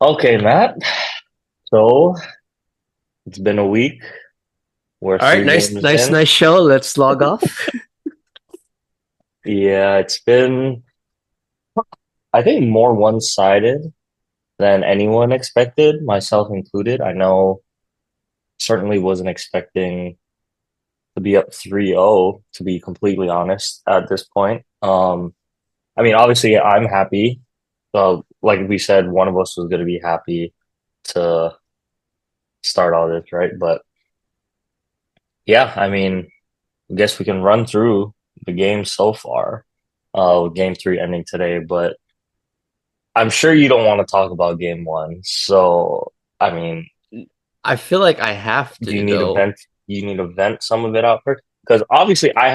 Okay, Matt. So it's been a week. We're All right, three nice, games nice, in. nice show. Let's log off. Yeah, it's been, I think, more one-sided than anyone expected, myself included. I know certainly wasn't expecting to be up 3-0, to be completely honest, at this point. I mean, obviously, I'm happy. Like we said, one of us was going to be happy to start all this, right? But yeah, I mean, I guess we can run through the game so far, with game three ending today, but I'm sure you don't want to talk about game one. So, I mean, I feel like I have do you to need to though. vent? You need to vent some of it out first? Because obviously I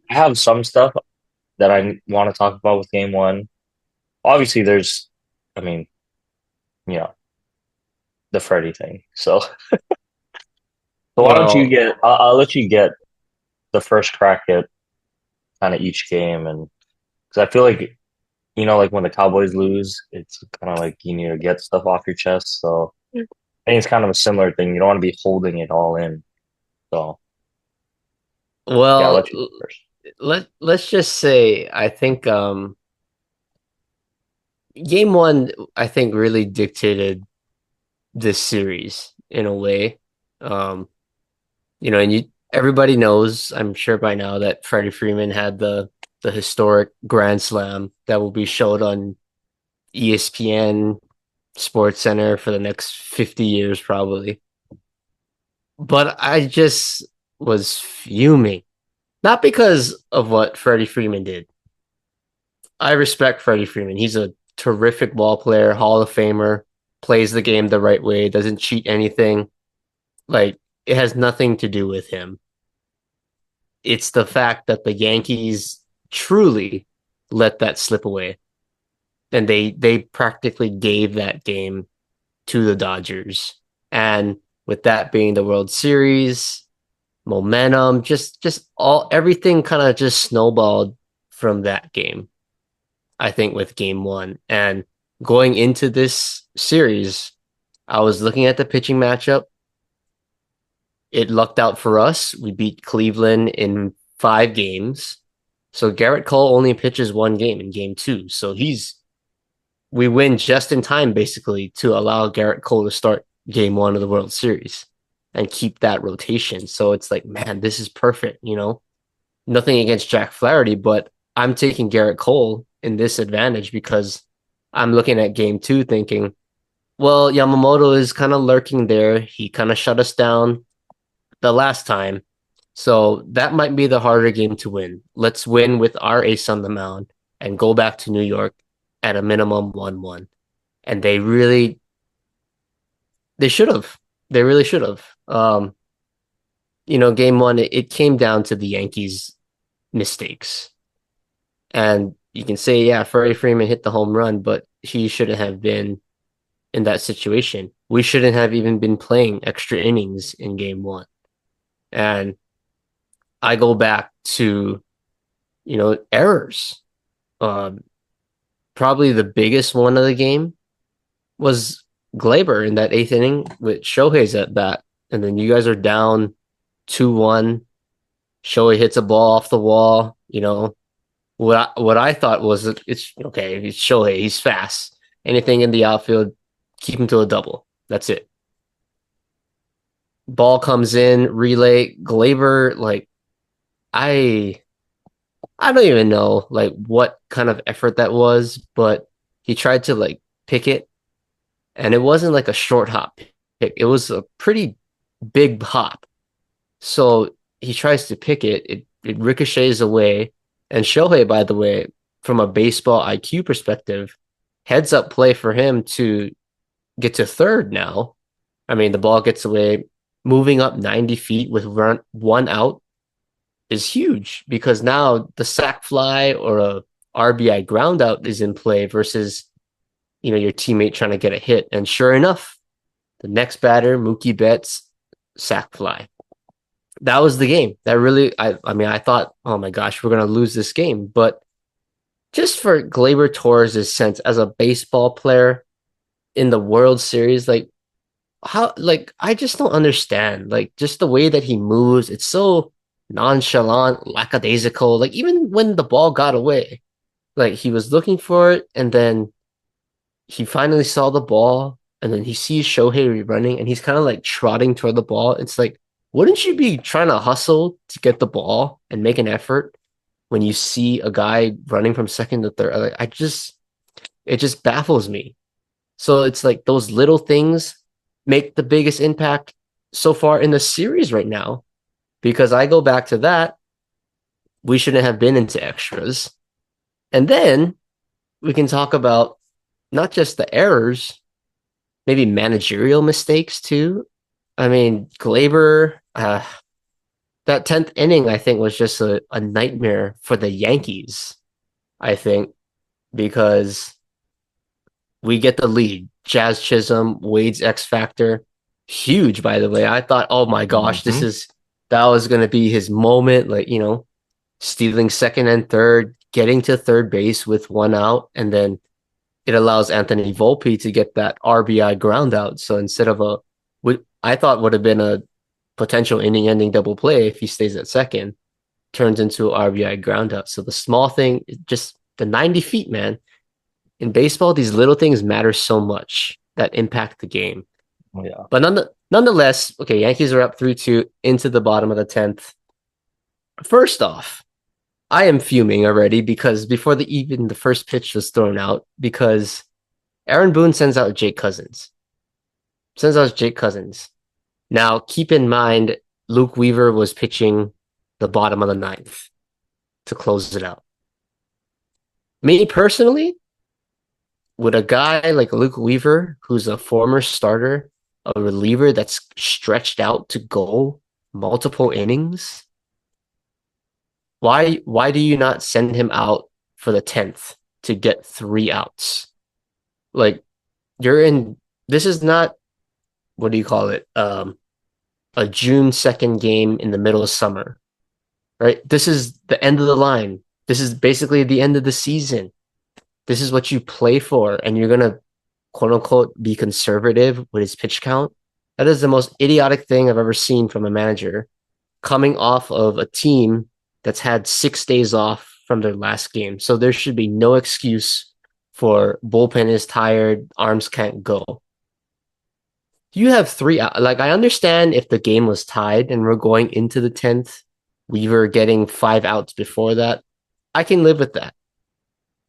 have some stuff that I want to talk about with game one. Obviously, I mean, you know, the Freddie thing. So why don't you Well, get, I'll let you get the first crack at kind of each game. And because I feel like like when the Cowboys lose, it's kind of like you need to get stuff off your chest. So I think it's kind of a similar thing. You don't want to be holding it all in. So yeah, I'll well, let you go first. let's just say I think game one I think really dictated this series in a way. Um, and everybody knows, I'm sure by now, that Freddie Freeman had the historic grand slam that will be showed on ESPN Sports Center for the next 50 years probably. But I just was fuming. Not because of what Freddie Freeman did. I respect Freddie Freeman. He's a terrific ball player, Hall of Famer, plays the game the right way, doesn't cheat anything. Like, it has nothing to do with him. It's the fact that the Yankees truly let that slip away. And they practically gave that game to the Dodgers. And with that being the World Series, momentum, just all everything kind of just snowballed from that game. I think with game one and going into this series, I was looking at the pitching matchup. It lucked out for us. We beat Cleveland in 5 games. So Garrett Cole only pitches one game in game two. So we win just in time basically to allow Garrett Cole to start game one of the World Series and keep that rotation. So it's like, man, this is perfect. Nothing against Jack Flaherty, but I'm taking Garrett Cole in this advantage because I'm looking at game two thinking, well, Yamamoto is kind of lurking there. He kind of shut us down the last time. So that might be the harder game to win. Let's win with our ace on the mound and go back to New York at a minimum 1-1. And they should have. They really should have. Game one, it came down to the Yankees' mistakes. And you can say, yeah, Freddie Freeman hit the home run, but he shouldn't have been in that situation. We shouldn't have even been playing extra innings in game one. And I go back to, errors. Um, Probably the biggest one of the game was Glaber in that eighth inning with Shohei's at bat. And then you guys are down 2-1. Shohei hits a ball off the wall. What I thought was it's okay. He's Shohei. He's fast. Anything in the outfield, keep him to a double. That's it. Ball comes in, relay, Glaber. Like I, I don't even know like what kind of effort that was, but he tried to like pick it, and it wasn't like a short hop pick. It was a pretty big hop. So he tries to pick it. It ricochets away. And Shohei, by the way, from a baseball IQ perspective, heads up play for him to get to third now. I mean, the ball gets away. Moving up 90 feet with one out is huge because now the sac fly or a RBI ground out is in play versus your teammate trying to get a hit. And sure enough, the next batter, Mookie Betts, sac fly. That was the game. That really, I mean, I thought, oh my gosh, we're gonna lose this game. But just for Glaber Torres' sense as a baseball player, in the World Series, like how like I just don't understand. Like just the way that he moves, it's so nonchalant, lackadaisical. Like even when the ball got away, like he was looking for it and then he finally saw the ball and then he sees Shohei running and he's kind of like trotting toward the ball. It's like, wouldn't you be trying to hustle to get the ball and make an effort when you see a guy running from second to third? Like, it just baffles me. So it's like those little things make the biggest impact so far in the series right now. Because I go back to that, we shouldn't have been into extras. And then we can talk about not just the errors, maybe managerial mistakes too. I mean, Glaber, that 10th inning, I think, was just a nightmare for the Yankees, I think, because we get the lead. Jazz Chisholm, Wade's X Factor, huge, by the way. I thought, oh my gosh, Hmm. that was going to be his moment. Like, stealing second and third, getting to third base with one out, and then it allows Anthony Volpe to get that RBI ground out. So instead of what I thought would have been a potential inning-ending double play if he stays at second, turns into an RBI ground out. So the small thing, just the 90 feet, man. In baseball, these little things matter so much that impact the game. Yeah. But nonetheless, okay, Yankees are up 3-2 into the bottom of the 10th. First off, I am fuming already because before even the first pitch was thrown out, because Aaron Boone sends out Jake Cousins. Now, keep in mind, Luke Weaver was pitching the bottom of the ninth to close it out. Me personally, would a guy like Luke Weaver, who's a former starter, a reliever that's stretched out to go multiple innings, why do you not send him out for the 10th to get 3 outs? Like you're in this is not what do you call it? A June 2nd game in the middle of summer, right? This is the end of the line. This is basically the end of the season. This is what you play for, and you're gonna quote unquote be conservative with his pitch count. That is the most idiotic thing I've ever seen from a manager coming off of a team that's had 6 days off from their last game. So there should be no excuse for bullpen is tired, arms can't go. You have three out. Like I understand if the game was tied and we're going into the 10th, we were getting 5 outs before that. I can live with that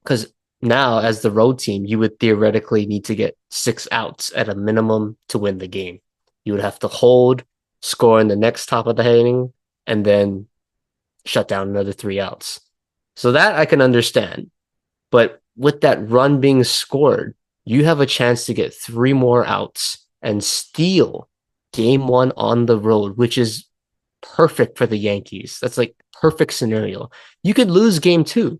because now as the road team, you would theoretically need to get 6 outs at a minimum to win the game. You would have to hold, score in the next top of the inning, and then shut down another 3 outs. So that I can understand. But with that run being scored, you have a chance to get 3 more outs and steal game 1 on the road, which is perfect for the Yankees. That's like perfect scenario. You could lose game 2,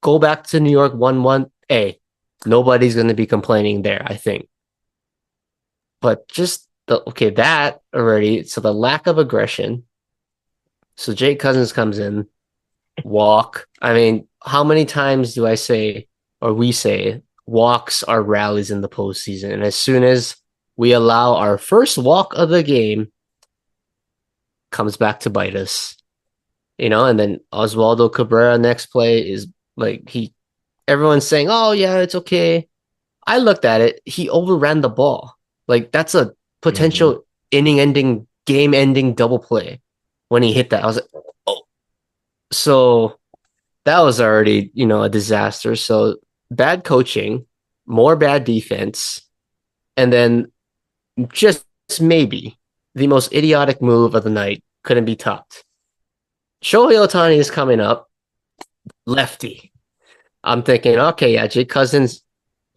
go back to New York 1-1. Hey, nobody's going to be complaining there, I think. But just that already. So the lack of aggression. So Jake Cousins comes in, walk. I mean, how many times do I say, or we say, walks are rallies in the postseason? And as soon as we allow our first walk of the game, comes back to bite us, and then Oswaldo Cabrera next play is like everyone's saying, oh yeah, it's okay. I looked at it, he overran the ball. Like that's a Hmm. potential inning ending, game ending double play when he hit that. I was like, oh, so that was already, a disaster. So bad coaching, more bad defense, and then just maybe the most idiotic move of the night couldn't be topped. Shohei Ohtani is coming up, lefty. I'm thinking, okay, yeah, Jake Cousins,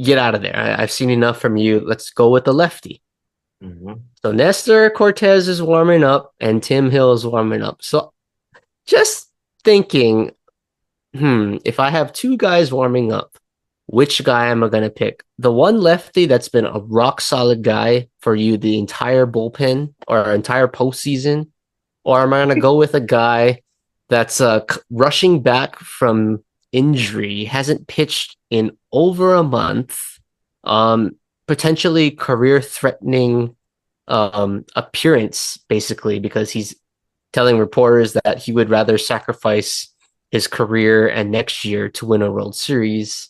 get out of there. I've seen enough from you. Let's go with the lefty. Hmm. So Nestor Cortez is warming up and Tim Hill is warming up. So just thinking, if I have 2 guys warming up, which guy am I going to pick? The one lefty that's been a rock solid guy for you the entire bullpen or entire postseason? Or am I going to go with a guy that's rushing back from injury, hasn't pitched in over a month? potentially career threatening appearance, basically, because he's telling reporters that he would rather sacrifice his career and next year to win a World Series.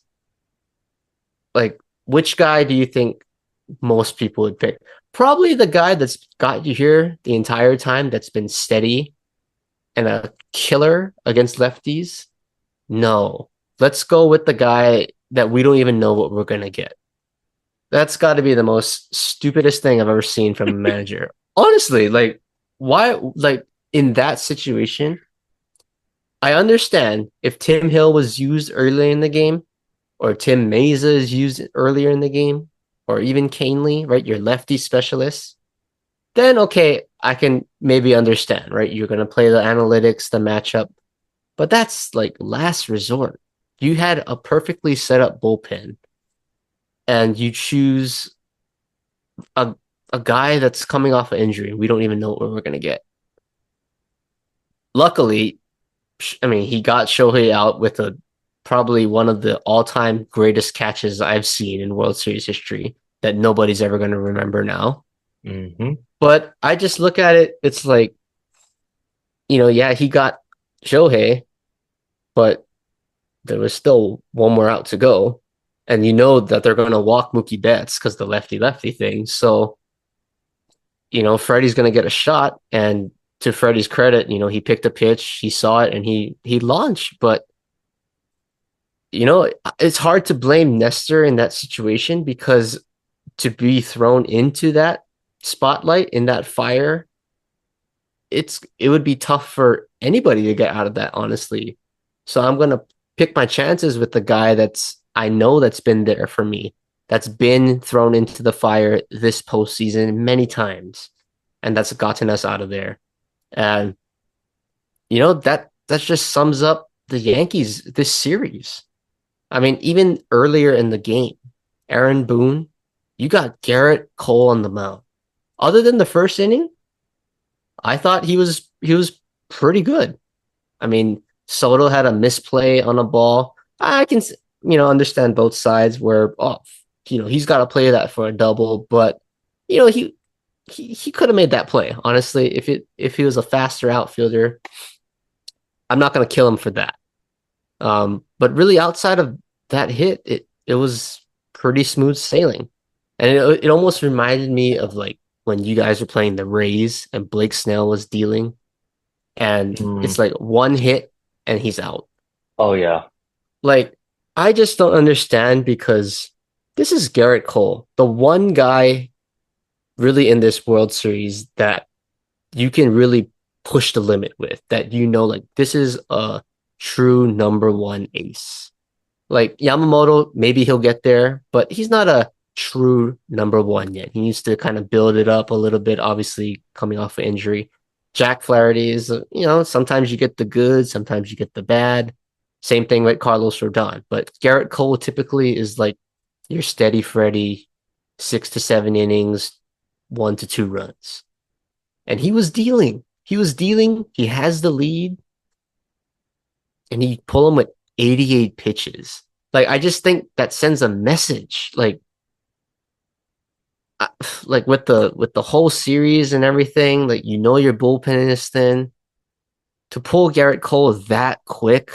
Like, which guy do you think most people would pick? Probably the guy that's got you here the entire time, that's been steady and a killer against lefties. No, let's go with the guy that we don't even know what we're gonna get. That's got to be the most stupidest thing I've ever seen from a manager. Honestly, like, why, like, in that situation, I understand if Tim Hill was used early in the game, or Tim Mesa is used earlier in the game, or even Canely, right? Your lefty specialist, then okay, I can maybe understand, right? You're going to play the analytics, the matchup, but that's like last resort. You had a perfectly set up bullpen, and you choose a a guy that's coming off an injury. We don't even know what we're gonna get. Luckily, I mean, he got Shohei out with a probably one of the all-time greatest catches I've seen in World Series history that nobody's ever going to remember now. Hmm. But I just look at it, it's like, yeah, he got Shohei, but there was still one more out to go. And you know that they're going to walk Mookie Betts because the lefty lefty thing. So Freddie's going to get a shot. And to Freddie's credit, he picked a pitch, he saw it, and he launched. But it's hard to blame Nestor in that situation because to be thrown into that spotlight in that fire, it would be tough for anybody to get out of that, honestly. So I'm gonna pick my chances with the guy I know that's been there for me, that's been thrown into the fire this postseason many times, and that's gotten us out of there. And that just sums up the Yankees this series. I mean, even earlier in the game, Aaron Boone, you got Garrett Cole on the mound. Other than the first inning, I thought he was pretty good. I mean, Soto had a misplay on a ball. I can understand both sides where he's got to play that for a double, but you know he could have made that play. Honestly, if he was a faster outfielder, I'm not going to kill him for that. But really, outside of that hit, it was pretty smooth sailing, and it almost reminded me of like when you guys were playing the Rays and Blake Snell was dealing, and Mm. it's like one hit and he's out. Oh yeah. Like, I just don't understand because this is Garrett Cole, the one guy really in this World Series that you can really push the limit with, that like this is a true number one ace. Like Yamamoto, maybe he'll get there, but he's not a true number one yet. He needs to kind of build it up a little bit, obviously coming off an injury. Jack Flaherty is, sometimes you get the good, sometimes you get the bad. Same thing with Carlos Rodon. But Garrett Cole typically is like your steady Freddy, 6 to 7 innings, 1 to 2 runs. And he was dealing. He was dealing. He has the lead, and he pull him with 88 pitches. Like, I just think that sends a message. Like with the whole series and everything, like your bullpen is thin. To pull Garrett Cole that quick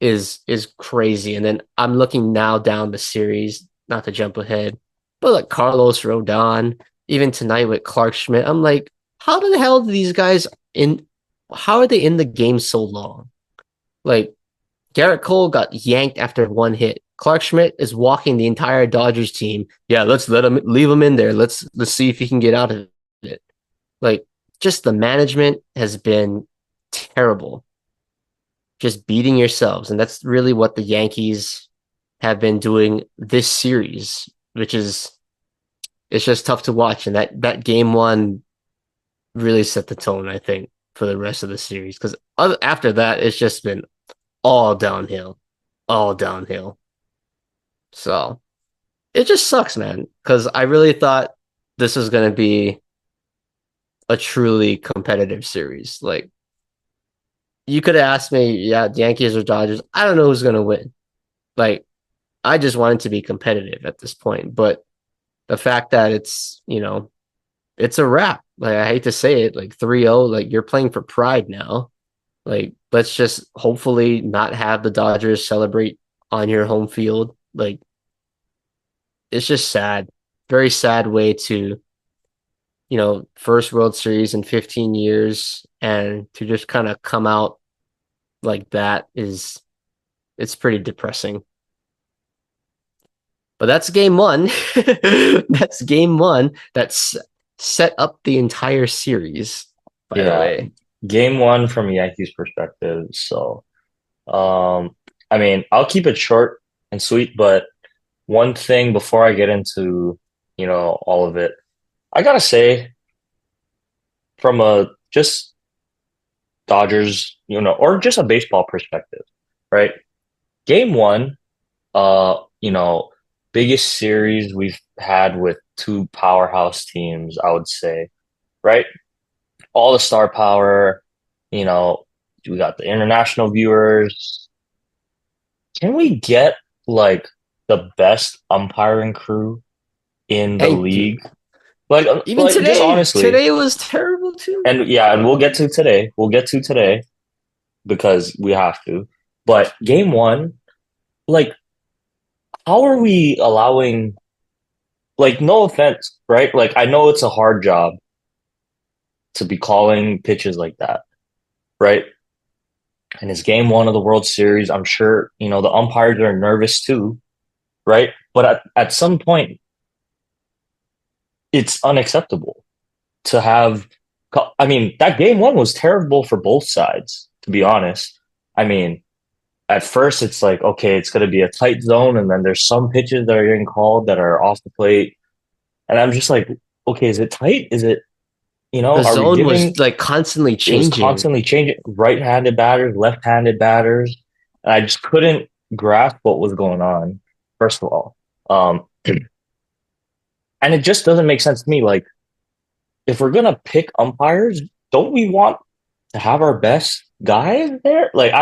is crazy. And then I'm looking now down the series, not to jump ahead, but like Carlos Rodon, even tonight with Clark Schmidt, I'm like, how the hell do these guys in? How are they in the game so long? Like Garrett Cole got yanked after one hit. Clark Schmidt is walking the entire Dodgers team. Yeah, let's leave him in there. Let's see if he can get out of it. Like, just the management has been terrible. Just beating yourselves, and that's really what the Yankees have been doing this series, which is it's just tough to watch. And that game one really set the tone, I think, for the rest of the series. Because after that, it's just been all downhill, all downhill. So it just sucks, man, because I really thought this was going to be a truly competitive series. Like, you could have asked me, yeah, Yankees or Dodgers. I don't know who's going to win. Like, I just wanted to be competitive at this point. But the fact that it's a wrap. Like I hate to say it, like 3-0, like you're playing for pride now. Like let's just hopefully not have the Dodgers celebrate on your home field. Like it's just sad. Very sad way to, first World Series in 15 years and to just kind of come out like that is it's pretty depressing. But that's game one. That's game one. That's set up the entire series, by the Yeah, way. game one from a Yankees perspective. So, um, I mean, I'll keep it short and sweet, but one thing before I get into, all of it, I gotta say, from a just Dodgers, or just a baseball perspective, right? Game one, uh, you know, biggest series we've had with two powerhouse teams, I would say, right? All the star power, you know, we got the international viewers. Can we get like the best umpiring crew in the Thank league? you. Even Like just today, honestly, today was terrible too. and yeah, and we'll get to today. We'll get to today because we have to. But game one, like, how are we allowing, like, no offense, right? Like, I know it's a hard job to be calling pitches like that, right? And it's game one of the World Series. I'm sure, the umpires are nervous too, right? But at some point, it's unacceptable to have. I mean, that game one was terrible for both sides, to be honest. I mean, at first it's like, okay, it's going to be a tight zone, and then there's some pitches that are getting called that are off the plate, and I'm just like, okay, is it tight? Is it, The are we zone was giving? like constantly It was changing. constantly changing, right-handed batters, left-handed batters, and I just couldn't grasp what was going on. First of all, um, and it just doesn't make sense to me. Like, if we're gonna pick umpires, don't we want to have our best guys there? Like,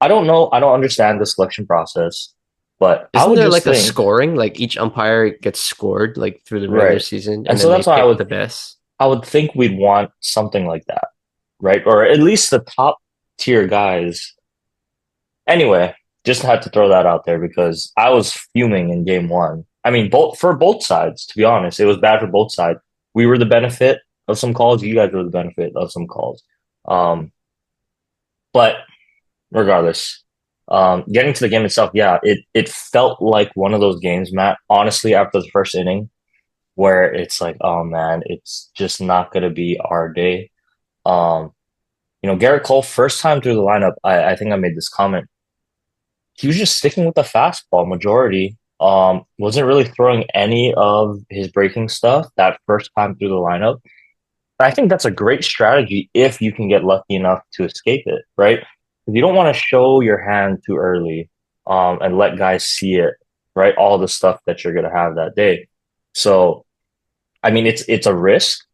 I don't know. I don't understand the selection process, but I Isn't would there just like a think, scoring? Like each umpire gets scored like through the regular right. season And and so then they that's why pick the best. I would think we'd want something like that, right? Or at least the top tier guys. Anyway, just had to throw that out there because I was fuming in game one. I mean, both sides, to be honest. It was bad for both sides. We were the benefit of some calls. You guys were the benefit of some calls. Um, but regardless, getting to the game itself, yeah, it felt like one of those games, Matt. Honestly, after the first inning, where it's like, oh man, it's just not gonna be our day. Um, Garrett Cole, first time through the lineup, I think I made this comment. He was just sticking with the fastball majority. Wasn't really throwing any of his breaking stuff that first time through the lineup. I think that's a great strategy if you can get lucky enough to escape it, right? Because you don't want to show your hand too early, and let guys see it, right? All the stuff that you're gonna have that day. So, I mean, it's a risk,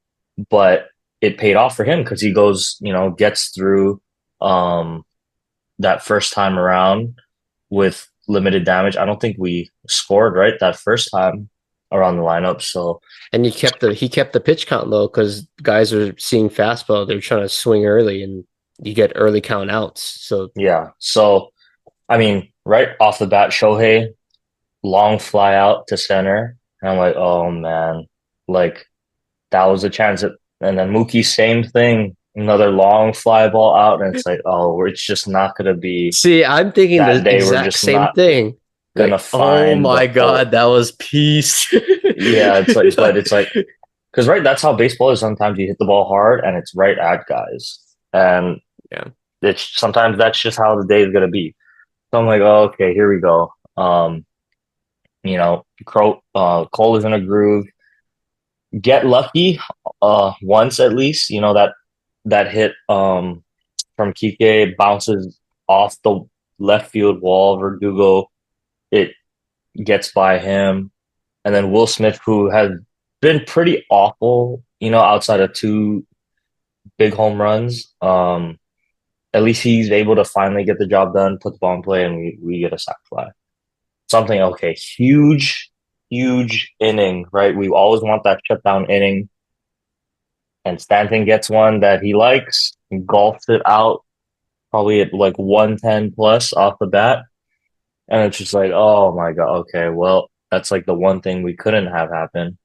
but it paid off for him because he goes, gets through um, that first time around with limited damage. I don't think we scored right that first time around the lineup. So And he kept the pitch count low because guys are seeing fastball. They're trying to swing early and you get early count outs. So yeah. So I mean, right off the bat, Shohei long fly out to center, and I'm like, oh man, like that was a chance. And then Mookie, same thing, another long fly ball out, and it's like, oh, it's just not gonna be see, I'm thinking that the day. We're exact just same not thing. gonna Like, oh find the my hole. God, that was peace. Yeah, it's like, but it's like, because right, that's how baseball is. Sometimes you hit the ball hard, and it's right at guys, and Yeah. it's sometimes that's just how the day is gonna be. So I'm like, oh, okay, here we go. Cole is in a groove. Get lucky, once at least. That hit from Kike bounces off the left field wall. Verdugo, it gets by him, and then Will Smith, who has been pretty awful, outside of two big home runs. At least he's able to finally get the job done, put the ball in play, and we get a sac fly. Something okay, huge, huge inning, right? We always want that shutdown inning, and Stanton gets one that he likes, he golfs it out probably at like 110 plus off the bat. And it's just like, oh my God, okay, well, that's like the one thing we couldn't have happen.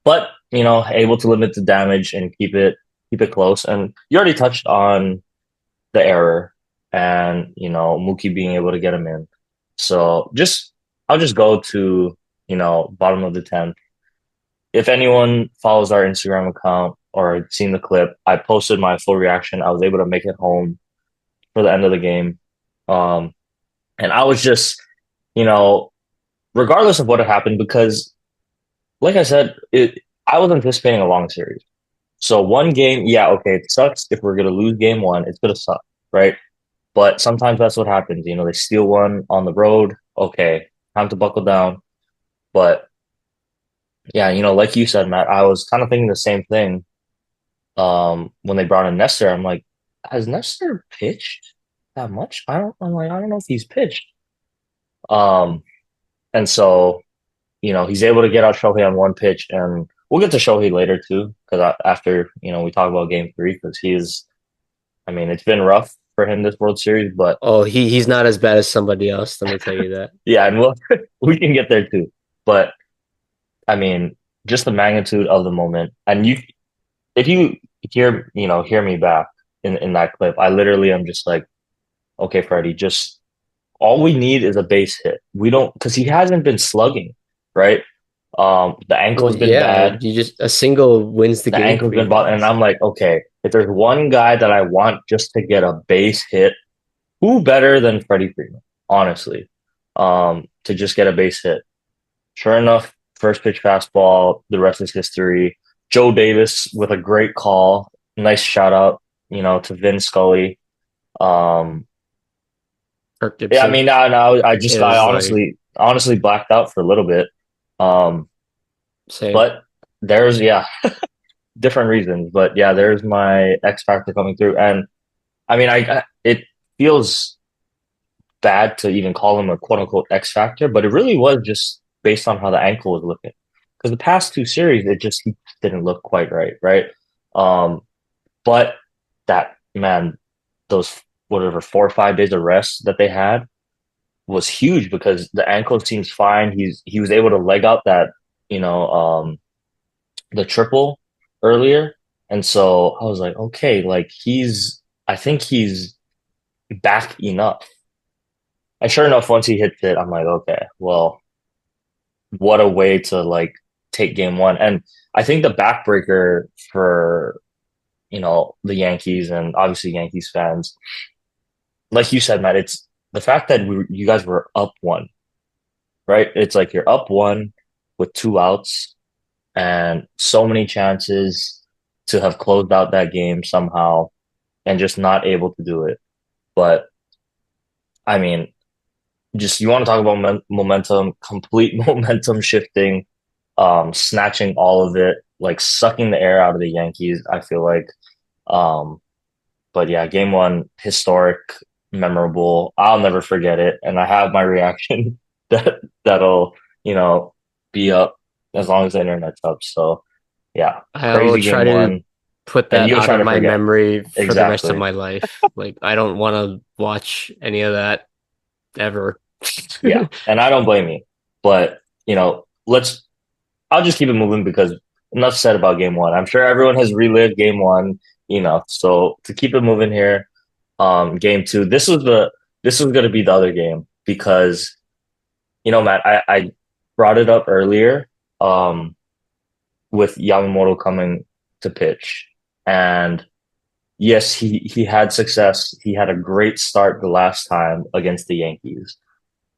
But, able to limit the damage and keep it close. And you already touched on the error and, Mookie being able to get him in. So I'll just go to, bottom of the 10th. If anyone follows our Instagram account or seen the clip, I posted my full reaction. I was able to make it home for the end of the game. Um, and I was just, you know, regardless of what had happened, because like I said, I was anticipating a long series. So one game, yeah, okay, it sucks if we're gonna lose game one, it's gonna suck, right? But sometimes that's what happens. They steal one on the road. Okay, time to buckle down. But yeah, like you said, Matt, I was kind of thinking the same thing. When they brought in Nestor, I'm like, has Nestor pitched that much? I'm like, I don't know if he's pitched. Um, and so he's able to get out Shohei on one pitch, and we'll get to Shohei later too, because after we talk about Game 3, because I mean, it's been rough for him this World Series, but Oh, he's not as bad as somebody else. Let me tell you that. yeah, and we can get there too. But I mean, just the magnitude of the moment, and if you hear me back in that clip, I literally am just like, okay, Freddie, just all we need is a base hit. We don't because he hasn't been slugging, right? The Well, ankle's been yeah, bad. you just a single wins the The game ankle's for you been bad, and guys. I'm like, okay, if there's one guy that I want just to get a base hit, who better than Freddie Freeman? Honestly, to just get a base hit. Sure enough, first pitch fastball. The rest is history. Joe Davis with a great call. Nice shout out, to Vin Scully. Um, Kirk yeah, I Gibson. mean, now It I was like honestly blacked out for a little bit. Um, same. but there's different reasons, but yeah, there's my X factor coming through, and I mean, it feels bad to even call him a quote unquote X factor, but it really was just based on how the ankle was looking. Because the past two series, it just he didn't look quite right, right? Um, but that man, those whatever 4 or 5 days of rest that they had was huge because the ankle seems fine. He was able to leg out that you know the triple earlier, and so I was like, okay, like I think he's back enough. And sure enough, once he hits it, I'm like, okay, well, what a way to like take game one. And I think the backbreaker for the Yankees and obviously Yankees fans, like you said, Matt, it's the fact that you guys were up one, right? It's like you're up one with two outs and so many chances to have closed out that game somehow and just not able to do it. But I mean, just you want to talk about momentum, complete momentum shifting, snatching all of it, like sucking the air out of the Yankees, I feel like. Um, but yeah, game one, historic, memorable. I'll never forget it. And I have my reaction that'll, you know, be up as long as the internet's up. So yeah, I will crazy try game to one. put And that you'll out try of to my forget. memory for the rest of Exactly. my life. Like I don't want to watch any of that ever. Yeah. And I don't blame you. But, I'll just keep it moving because enough said about game one. I'm sure everyone has relived game one, so to keep it moving here, game two, this was gonna be the other game because, Matt, I brought it up earlier, um, with Yamamoto coming to pitch. And yes, he had success. He had a great start the last time against the Yankees.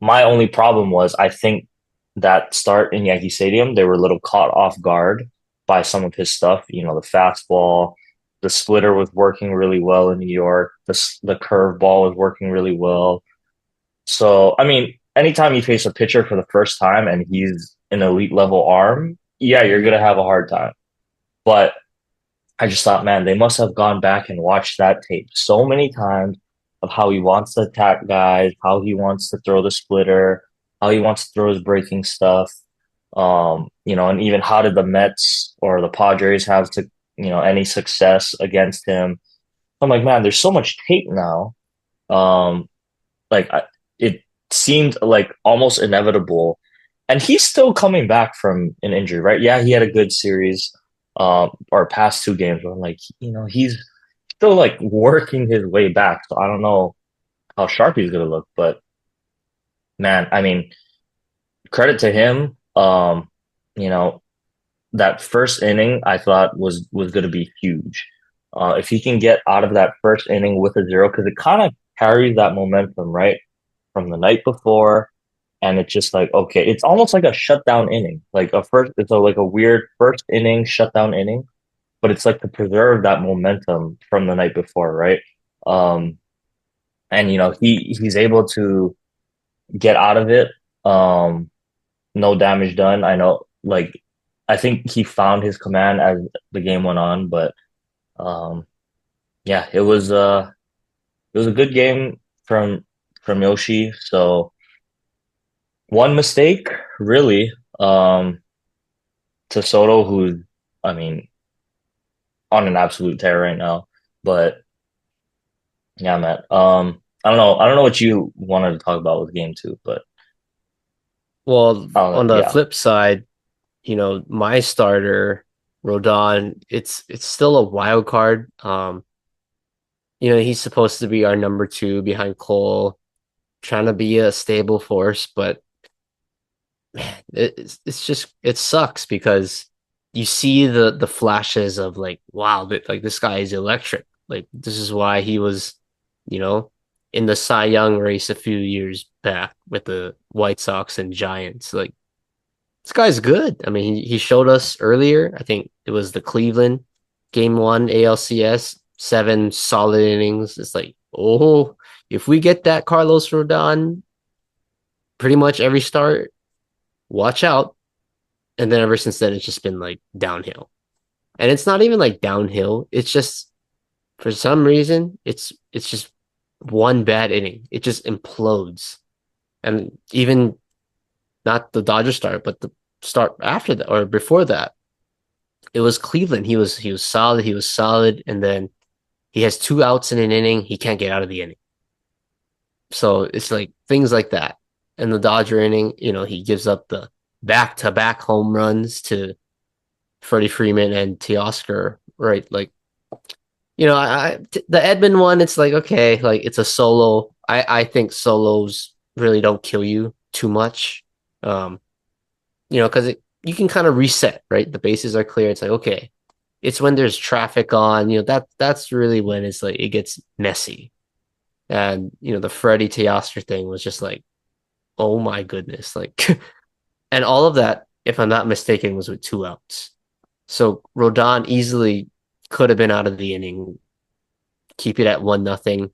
My only problem was I think that start in Yankee Stadium, they were a little caught off guard by some of his stuff. The fastball, the splitter was working really well in New York. The curve ball was working really well. So, I mean, anytime you face a pitcher for the first time and he's an elite level arm, yeah, you're gonna have a hard time. But I just thought, man, they must have gone back and watched that tape so many times of how he wants to attack guys, how he wants to throw the splitter. how he wants to throw his breaking stuff. And even how did the Mets or the Padres have to, any success against him? I'm like, man, there's so much tape now. Um, like it seemed like almost inevitable, and he's still coming back from an injury, right? Yeah, he had a good series, or past two games, but I'm like, he's still like working his way back. So I don't know how sharp he's gonna look, but man, I mean, credit to him. You know, that first inning I thought was going to be huge. If he can get out of that first inning with a zero, because it kind of carries that momentum, right, from the night before, and it's just like okay, it's almost like a shutdown inning, like a first. It's like a weird first inning shutdown inning, but it's like to preserve that momentum from the night before, right? Um, and he's able to get out of it. Um, no damage done. I know, like, I think he found his command as the game went on, but um, yeah, it was a good game from Yoshi. So one mistake, really, to Soto, who's, I mean, on an absolute tear right now. But yeah, man. I don't know what you wanted to talk about with game two, but Well, on the yeah, flip side, my starter, Rodon, it's still a wild card. He's supposed to be our number two behind Cole, trying to be a stable force, but man, it's just it sucks because you see the flashes of like, wow, like this guy is electric. Like this is why he was, you know, in the Cy Young race a few years back with the White Sox and Giants. Like this guy's good. I mean, he showed us earlier. I think it was the Cleveland game one ALCS, 7 solid innings. It's like, oh, if we get that Carlos Rodon pretty much every start, watch out. And then ever since then, it's just been like downhill. And it's not even like downhill. It's just for some reason, it's just one bad inning. It just implodes. And even not the Dodger start, but the start after that or before that, it was Cleveland. He was solid. He was solid, and then he has 2 outs in an inning. He can't get out of the inning. So it's like things like that. And the Dodger inning, he gives up the back-to-back home runs to Freddie Freeman and Teoscar, right? Like, the Edmund one, it's like okay, like it's a solo. I think solos really don't kill you too much, um, because you can kind of reset, right? The bases are clear. It's like okay, it's when there's traffic on, that's really when it's like it gets messy. And the Freddie Teoscar thing was just like, oh my goodness, like, and all of that, if I'm not mistaken, was with 2 outs. So Rodon easily could have been out of the inning, keep it at 1-0.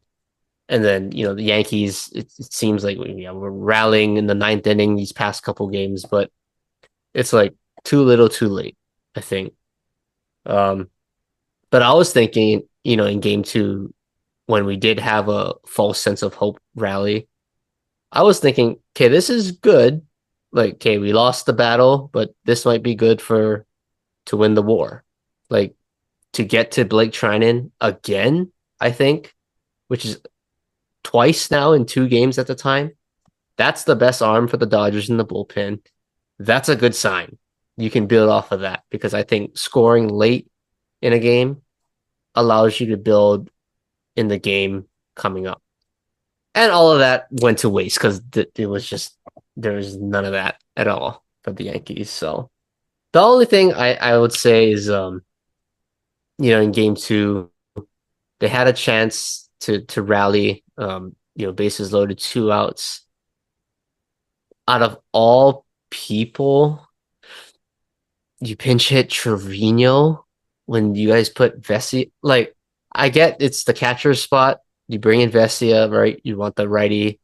And then, the Yankees, it seems like we're rallying in the ninth inning these past couple games, but it's like too little too late, I think. Um, but I was thinking, in game two, when we did have a false sense of hope rally, I was thinking, okay, this is good. Like, okay, we lost the battle, but this might be good for to win the war. Like to get to Blake Trinan again, I think, which is twice now in 2 games at the time. That's the best arm for the Dodgers in the bullpen. That's a good sign. You can build off of that because I think scoring late in a game allows you to build in the game coming up. And all of that went to waste because it was just, there was none of that at all for the Yankees. So the only thing I would say is, in game two, they had a chance to rally, bases loaded, 2 outs. Out of all people, you pinch hit Trevino when you guys put Vessi. Like, I get it's the catcher spot. You bring in Vesia, right? You want the righty,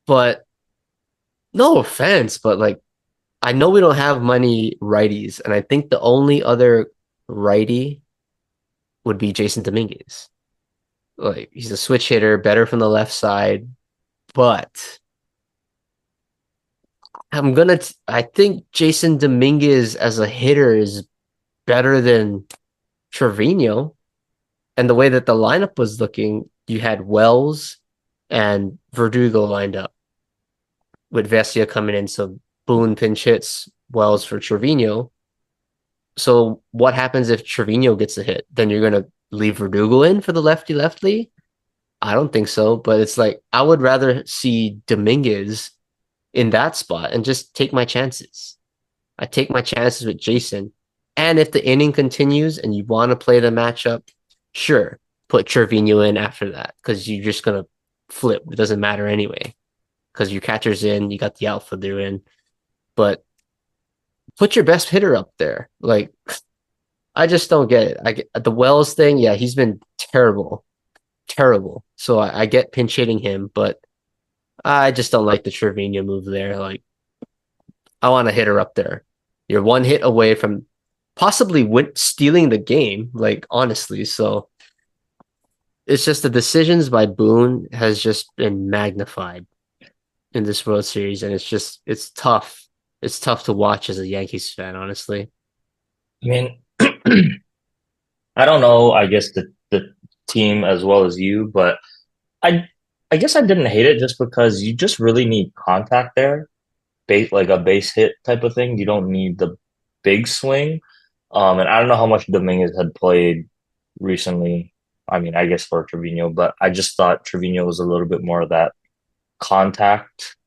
but no offense, but like I know we don't have many righties, and I think the only other righty would be Jason Dominguez. Like he's a switch hitter, better from the left side, but I think Jason Dominguez as a hitter is better than Trevino. And the way that the lineup was looking, you had Wells and Verdugo lined up with Vesia coming in. So Boone pinch hits Wells for Trevino. So what happens if Trevino gets a hit? Then you're gonna leave Verdugo in for the lefty lefty? I don't think so. But it's like I would rather see Dominguez in that spot and just take my chances. I take my chances with Jason. And if the inning continues and you want to play the matchup, sure, put Trevino in after that because you're just gonna flip. It doesn't matter anyway because your catcher's in, you got the outfielder in. But put your best hitter up there. Like I just don't get it. I get the Wells thing. Yeah, he's been terrible, terrible. So I get pinch hitting him, but I just don't like the Trevino move there. Like I want a hitter up there. You're one hit away from possibly stealing the game. Like honestly, so it's just the decisions by Boone has just been magnified in this World Series, and it's tough. It's tough to watch as a Yankees fan, honestly. I mean, I don't know, I guess the team as well as you, but I I guess I didn't hate it just because you just really need contact there, like a base hit type of thing. You don't need the big swing. And I don't know how much Dominguez had played recently. I mean, I guess for Trevino, but I just thought Trevino was a little bit more of that contact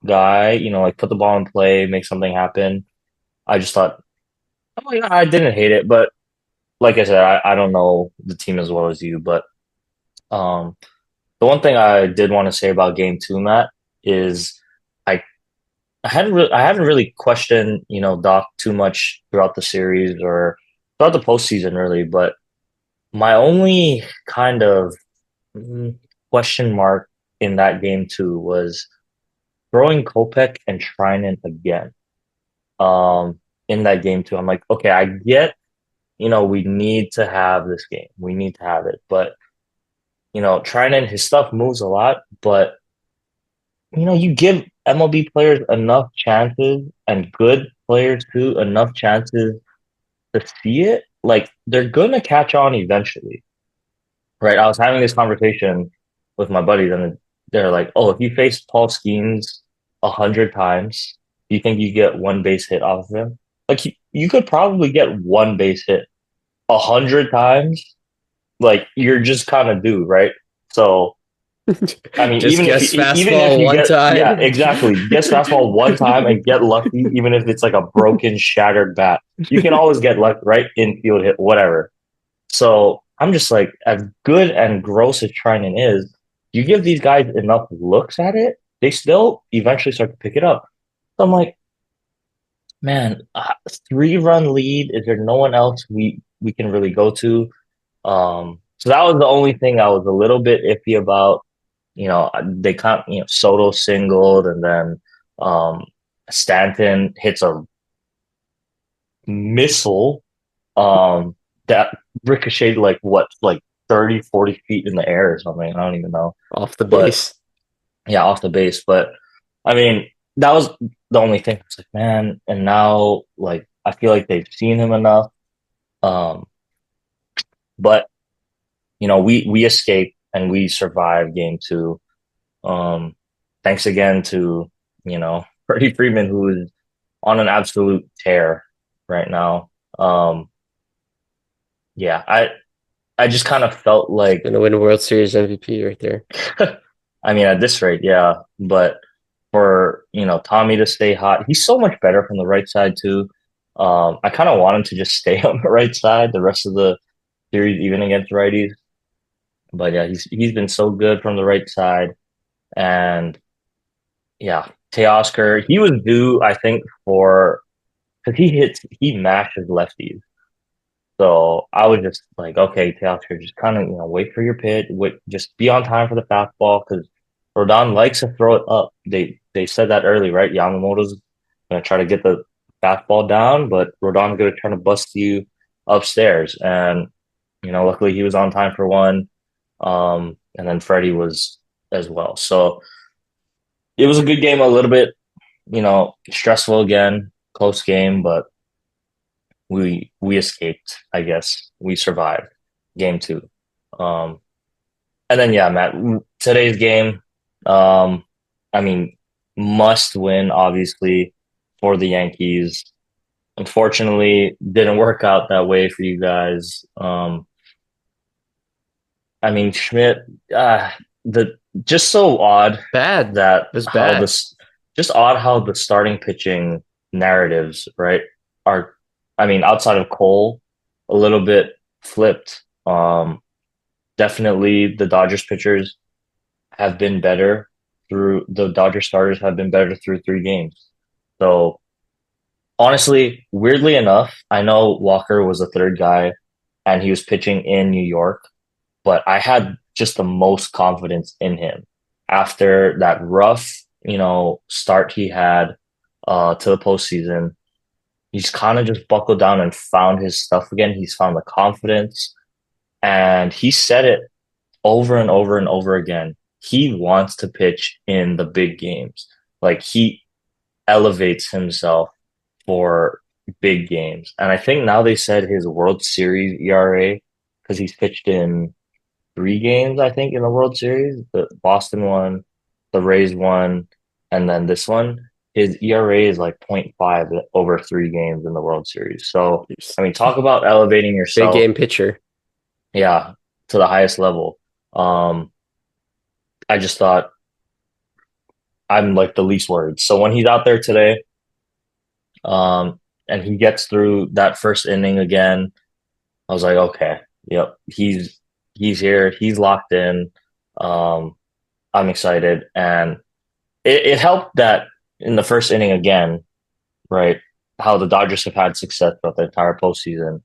guy, like put the ball in play, make something happen. I just thought, oh yeah, I didn't hate it, but like I said, I don't know the team as well as you, but um, the one thing I did want to say about game two, Matt, is I I haven't really questioned, Doc too much throughout the series or throughout the postseason really, but my only kind of mm, question mark in that game too was throwing Kopech and Trinan again. In that game too. I'm like, okay, I get, we need to have this game. We need to have it. But, Trinan, his stuff moves a lot, but you give MLB players enough chances and good players too, enough chances to see it, like they're gonna catch on eventually. Right. I was having this conversation with my buddies and they're like, oh, if you face Paul Skeens 100 times, do you think you get one base hit off of him? Like you could probably get one base hit 100 times. Like you're just kind of due, right? So I mean, Just guess even if fastball you one get, yeah, time. exactly, get fastball one time and get lucky, even if it's like a broken, shattered bat, you can always get lucky, right? Infield hit, whatever. So I'm just like, as good and gross as Trinan is, you give these guys enough looks at it, they still eventually start to pick it up. So I'm like, man, 3-run lead. Is there no one else we can really go to? So that was the only thing I was a little bit iffy about. They can't, Soto singled and then um, Stanton hits a missile that ricocheted like what, like 30, 40 feet in the air or something. I don't even know. Off the But base. yeah, off the base. But I mean, that was the only thing. It's like, man, and now like I feel like they've seen him enough. Um, but we escaped and we survived game two. Um, thanks again to, Freddie Freeman, who is on an absolute tear right now. Yeah, I just kind of felt like, Gonna win a World Series MVP right there. I mean, at this rate, yeah, but for, Tommy to stay hot, he's so much better from the right side too. I kind of want him to just stay on the right side the rest of the series, even against righties. But yeah, he's been so good from the right side, and yeah, Teoscar, he was due, I think, for because he mashes lefties. So I was just like, okay, Teoscar, just kind of, wait for your pitch, wait, just be on time for the fastball because Rodon likes to throw it up. They said that early, right? Yamamoto's gonna try to get the fastball down, but Rodon's gonna try to bust you upstairs. And luckily he was on time for one. And then Freddie was as well. So it was a good game a little bit. stressful again, close game, but we escaped, I guess. We survived game two. Um, and then yeah, Matt, today's game, um, I mean, must win, obviously, for the Yankees. Unfortunately, didn't work out that way for you guys. I mean, Schmidt, the just so odd Bad. that It was how bad. this just odd how the starting pitching narratives, right, are, I mean, outside of Cole, a little bit flipped. Definitely the Dodgers pitchers have been better through the Dodger starters have been better through 3 games. So honestly, weirdly enough, I know Walker was the third guy and he was pitching in New York, but I had just the most confidence in him after that rough, start he had to the postseason. He's kind of just buckled down and found his stuff again. He's found the confidence, and he said it over and over and over again. He wants to pitch in the big games. Like he elevates himself for big games. And I think now they said his World Series ERA, because he's pitched in 3 games, I think, in the World Series. The Boston one, the Rays one, and then this one. His ERA is like point 0.5 over 3 games in the World Series. So, I mean, talk about elevating Big yourself, game pitcher. yeah, to the highest level. Um, I just thought I'm like the least worried. So when he's out there today, and he gets through that first inning again, I was like, okay, yep, he's here, he's locked in. Um, I'm excited, and it helped that in the first inning again, right? How the Dodgers have had success throughout the entire postseason.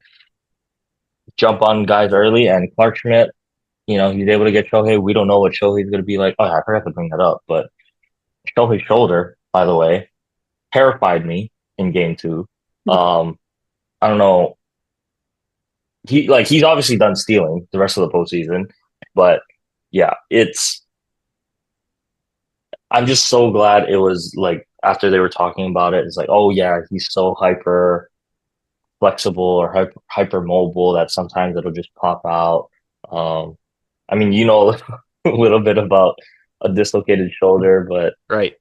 Jump on guys early, and Clark Schmidt, he's able to get Shohei. We don't know what Shohei's going to be like. Oh, I forgot to bring that up, but Shohei's shoulder, by the way, terrified me in game two. Um, I don't know. He's obviously done stealing the rest of the postseason, but yeah, I'm just so glad it was like after they were talking about it, it's like, oh yeah, he's so hyper flexible or hyper mobile that sometimes it'll just pop out. Um, I mean, a little bit about a dislocated shoulder, but Right.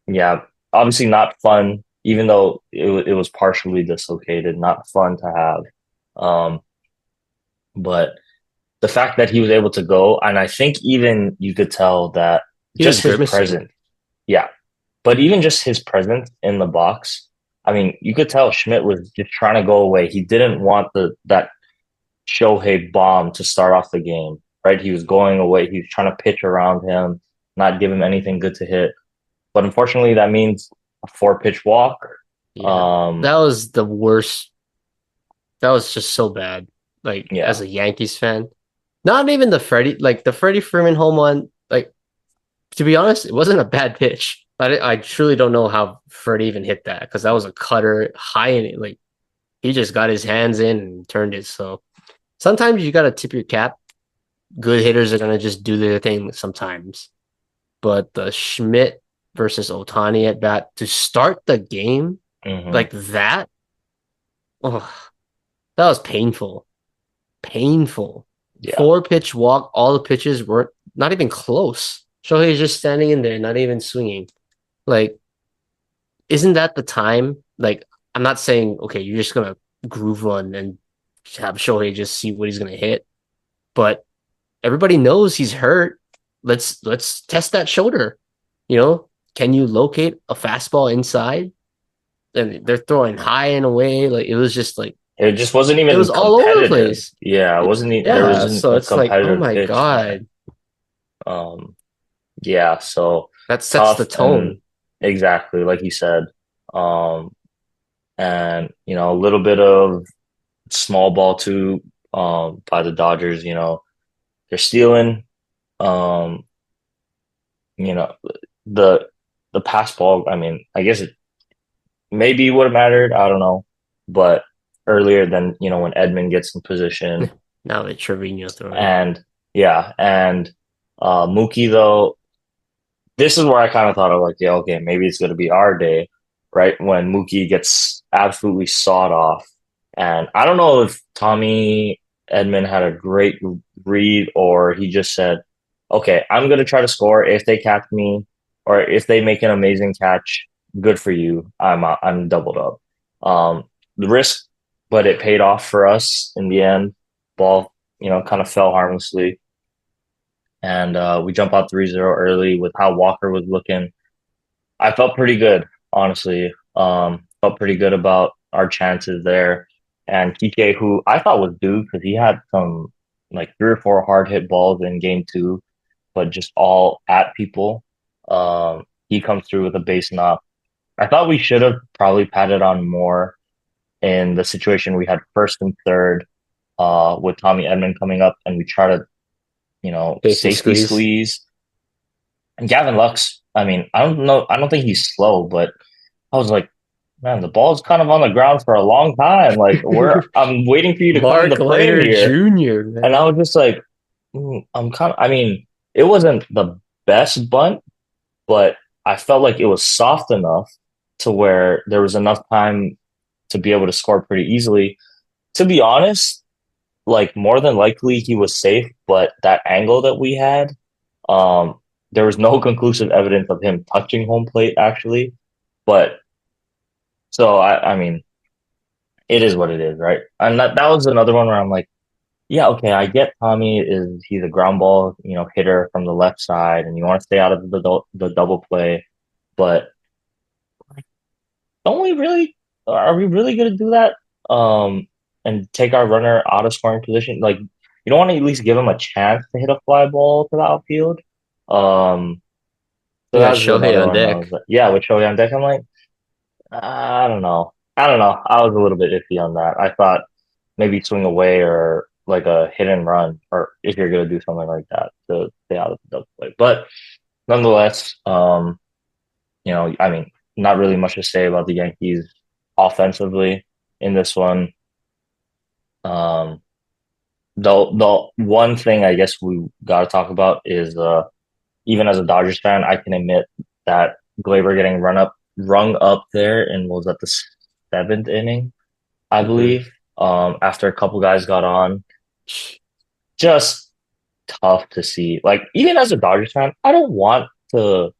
yeah, obviously not fun, even though it was partially dislocated, not fun to have. Um, but the fact that he was able to go, and I think even you could tell that He was just his grimacing. presence, yeah, but even just his presence in the box, I mean, you could tell Schmidt was just trying to go away. He didn't want the that Shohei bomb to start off the game, right? He was going away. He was trying to pitch around him, not give him anything good to hit. But unfortunately, that means a 4 pitch walk. Yeah. Um, That was the worst. That was just so bad. Like as yeah, a Yankees fan. Not even the Freddie Freeman home run. Like to be honest, it wasn't a bad pitch. I truly don't know how Freddie even hit that because that was a cutter high in it. Like he just got his hands in and turned it. So sometimes you gotta tip your cap. Good hitters are gonna just do their thing sometimes. But the Schmidt versus Otani at bat to start the game hmm, like that, oh, that was painful. Painful. yeah. 4 pitch walk, all the pitches weren't not even close. Shohei's just standing in there, not even swinging. Like, isn't that the time? Like, I'm not saying, okay, you're just gonna groove run and have Shohei just see what he's gonna hit, but everybody knows he's hurt. Let's test that shoulder. You know, can you locate a fastball inside? And they're throwing high and away. Like it was just like It just wasn't it was even all over the competitive. place. Yeah, it wasn't. There Yeah, wasn't so a it's like, oh competitive my pitch there. God, Um, yeah, so that sets the tough and tone. exactly like you said. Um, and a little bit of small ball too. By the Dodgers. They're stealing. Um, you know, the the pass ball. I mean, I guess it maybe would have mattered. I don't know, but earlier than when Edmund gets in position. Now that Trevino throwing. And yeah, and Mookie though, this is where I kind of thought of like, yeah, okay, maybe it's gonna be our day, right? When Mookie gets absolutely sawed off. And I don't know if Tommy Edmond had a great read or he just said, okay, I'm gonna try to score. If they catch me or if they make an amazing catch, good for you. I'm doubled up. The risk, but it paid off for us in the end. Ball, kind of fell harmlessly and we jump out 3-0 early with how Walker was looking. I felt pretty good, honestly. Felt pretty good about our chances there. And TK, who I thought was due because he had some like 3 or 4 hard hit balls in game two, but just all at people. He comes through with a base knock. I thought we should have probably patted on more in the situation we had first and third, with Tommy Edmond coming up, and we try to, Safety safety squeeze. squeeze. And Gavin Lux, I mean, I don't know, I don't think he's slow, but I was like, man, the ball's kind of on the ground for a long time. Like, I'm waiting for you to come Mark into play Leiter here. Jr., And I man. was just like, I mean, it wasn't the best bunt, but I felt like it was soft enough to where there was enough time to be able to score pretty easily. To be honest, like more than likely he was safe, but that angle that we had, um, there was no conclusive evidence of him touching home plate actually. But so I mean, it is what it is, right? And that was another one where I'm like, yeah, okay, I get Tommy is he's a ground ball, hitter from the left side, and you want to stay out of the double play, but don't we really? Are we really going to do that? And take our runner out of scoring position? Like, you don't want to at least give him a chance to hit a fly ball to the outfield. Um, so We got that's Shohei another on one. I was deck. like, yeah, with Shohei on deck, I'm like, I don't know. I don't know. I was a little bit iffy on that. I thought maybe swing away or like a hit and run, or if you're gonna do something like that to stay out of the double play. But nonetheless, I mean, not really much to say about the Yankees offensively in this one. Um, the one thing I guess we got to talk about is even as a Dodgers fan, I can admit that Glaber getting rung up there, and was at the seventh inning, I Hmm. believe. After a couple guys got on, just tough to see. Like even as a Dodgers fan, I don't want to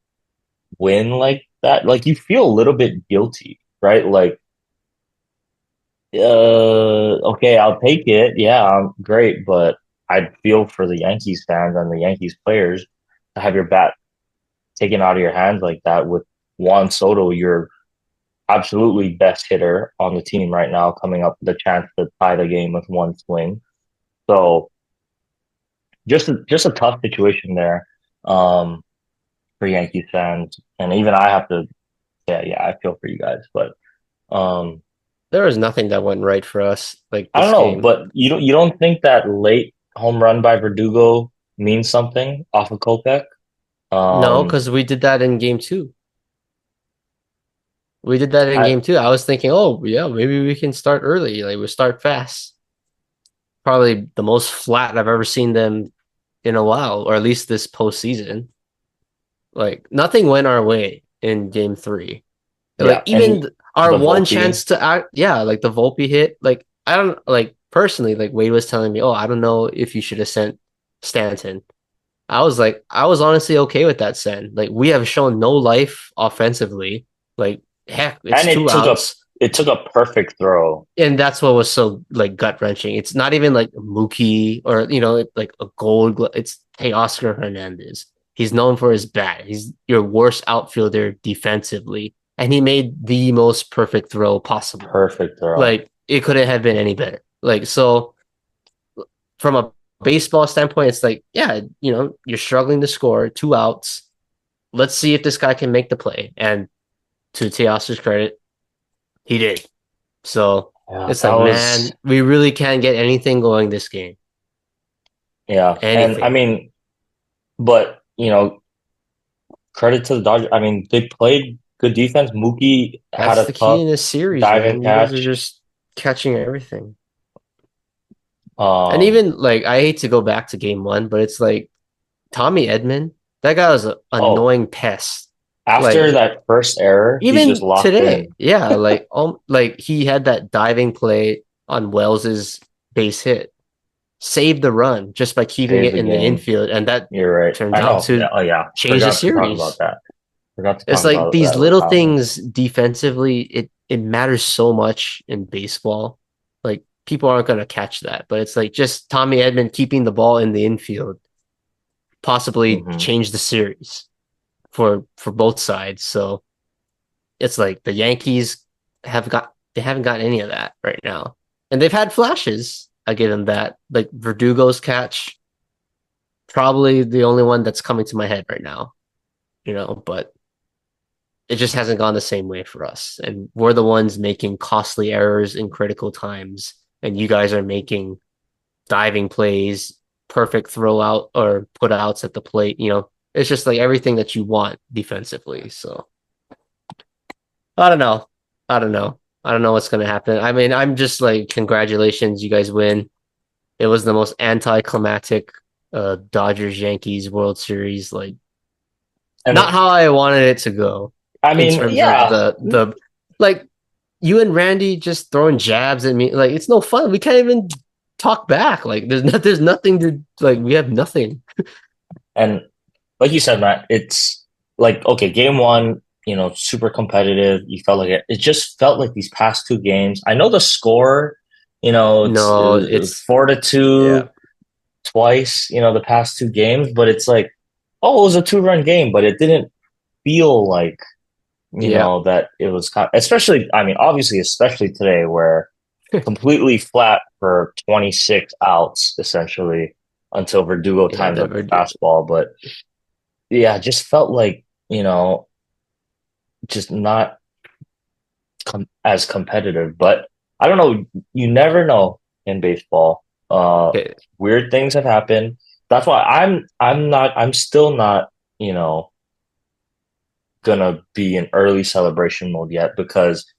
win like that. Like you feel a little bit guilty, right? Like, okay, I'll take it. Yeah, I'm great, but I'd feel for the Yankees fans and the Yankees players to have your bat taken out of your hands like that with Juan Soto, your absolutely best hitter on the team right now, coming up with a chance to tie the game with one swing. So just a tough situation there, um, for Yankees fans, and even I have to, yeah, I feel for you guys, but um, There was nothing that went right for us like I don't this know, game. but you don't think that late home run by Verdugo means something off of Kopech? No, Um, because we did that in game two. We did that in I game two. I was thinking, oh yeah, maybe we can start early. Like we start fast. Probably the most flat I've ever seen them in a while, or at least this postseason. Like nothing went our way in game three. yeah, Like and even our the one Volpe, chance to act, yeah, like the Volpe hit. Like I don't like personally. Like Wade was telling me, oh, I don't know if you should have sent Stanton. I was like, I was honestly okay with that send. Like we have shown no life offensively. Like heck, it's and two outs. it took a perfect throw. And that's what was so like gut wrenching. It's not even like Mookie or like a gold. It's hey Oscar Hernandez. He's known for his bat. He's your worst outfielder defensively, and he made the most perfect throw possible. Perfect throw. Like it couldn't have been any better. Like so, from a baseball standpoint, it's like yeah, you're struggling to score 2 outs. Let's see if this guy can make the play. And to Teos's credit, he did. So Yeah, it's that like, was man, we really can't get anything going this game. yeah. And I Anything. mean, but credit to the Dodgers. I mean, they played good defense. Mookie had That's a the key tough in this series, dive and man. You guys are catch. just catching everything. And Um, even like I hate to go back to game one, but it's like Tommy Edmond. That guy was an Oh, annoying pest. after Like that first error, he's just even locked today, in. yeah, like he had that diving play on Wells's base hit, saved the run just by keeping Save it the in the game. infield, and that You're right. turns I out know. Yeah. to Oh, yeah. change the Forgot to talk about series. that. Forgot to It's talk like about these that with little Tommy. things defensively, it matters so much in baseball. Like people aren't gonna catch that, but it's like just Tommy Edman keeping the ball in the infield possibly Hmm. change the series for both sides. So it's like the Yankees they haven't got any of that right now. And they've had flashes. I give them that. Like Verdugo's catch, probably the only one that's coming to my head right now, but it just hasn't gone the same way for us. And we're the ones making costly errors in critical times. And you guys are making diving plays, perfect throw out or put outs at the plate. It's just like everything that you want defensively. So I don't know. I don't know. I don't know what's gonna happen. I mean, I'm just like, congratulations, you guys win. It was the most anticlimactic Dodgers Yankees World Series. Like, And not how I wanted it to go I in mean, terms of yeah. the like you and Randy just throwing jabs at me. Like, it's no fun. We can't even talk back. Like, there's nothing to like. We have nothing. And like you said, Matt, it's like, okay, game one, super competitive. You felt like it just felt like these past two games. I know the score, it's No, 4-2 yeah, twice, the past two games, but it's like, oh, it was a two-run game, but it didn't feel like, yeah, that it was especially, I mean, obviously, especially today where completely flat for 26 outs, essentially, until Verdugo yeah. times up the fastball. But yeah, just felt like, just not as competitive. But I don't know. You never know in baseball. Okay. Weird things have happened. That's why I'm still not, you know, gonna be in early celebration mode yet because,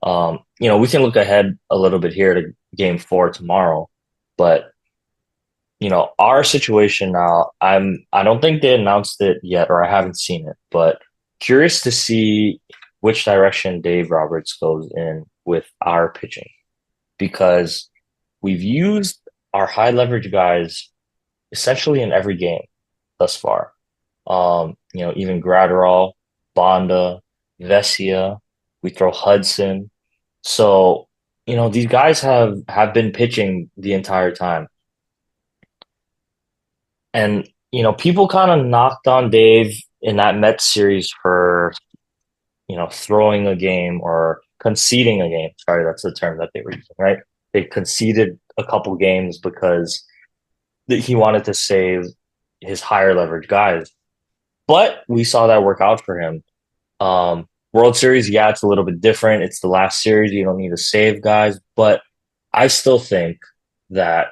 we can look ahead a little bit here to game four tomorrow, but our situation now, I don't think they announced it yet, or I haven't seen it, but curious to see which direction Dave Roberts goes in with our pitching because we've used our high leverage guys essentially in every game thus far. Even Gratterall, Bonda, Vesia, we throw Hudson. So, these guys have been pitching the entire time. And, people kind of knocked on Dave in that Mets series for, throwing a game or conceding a game. Sorry, that's the term that they were using, right? They conceded a couple games because he wanted to save his higher leverage guys. But we saw that work out for him. World Series, yeah, it's a little bit different. It's the last series. You don't need to save guys. But I still think that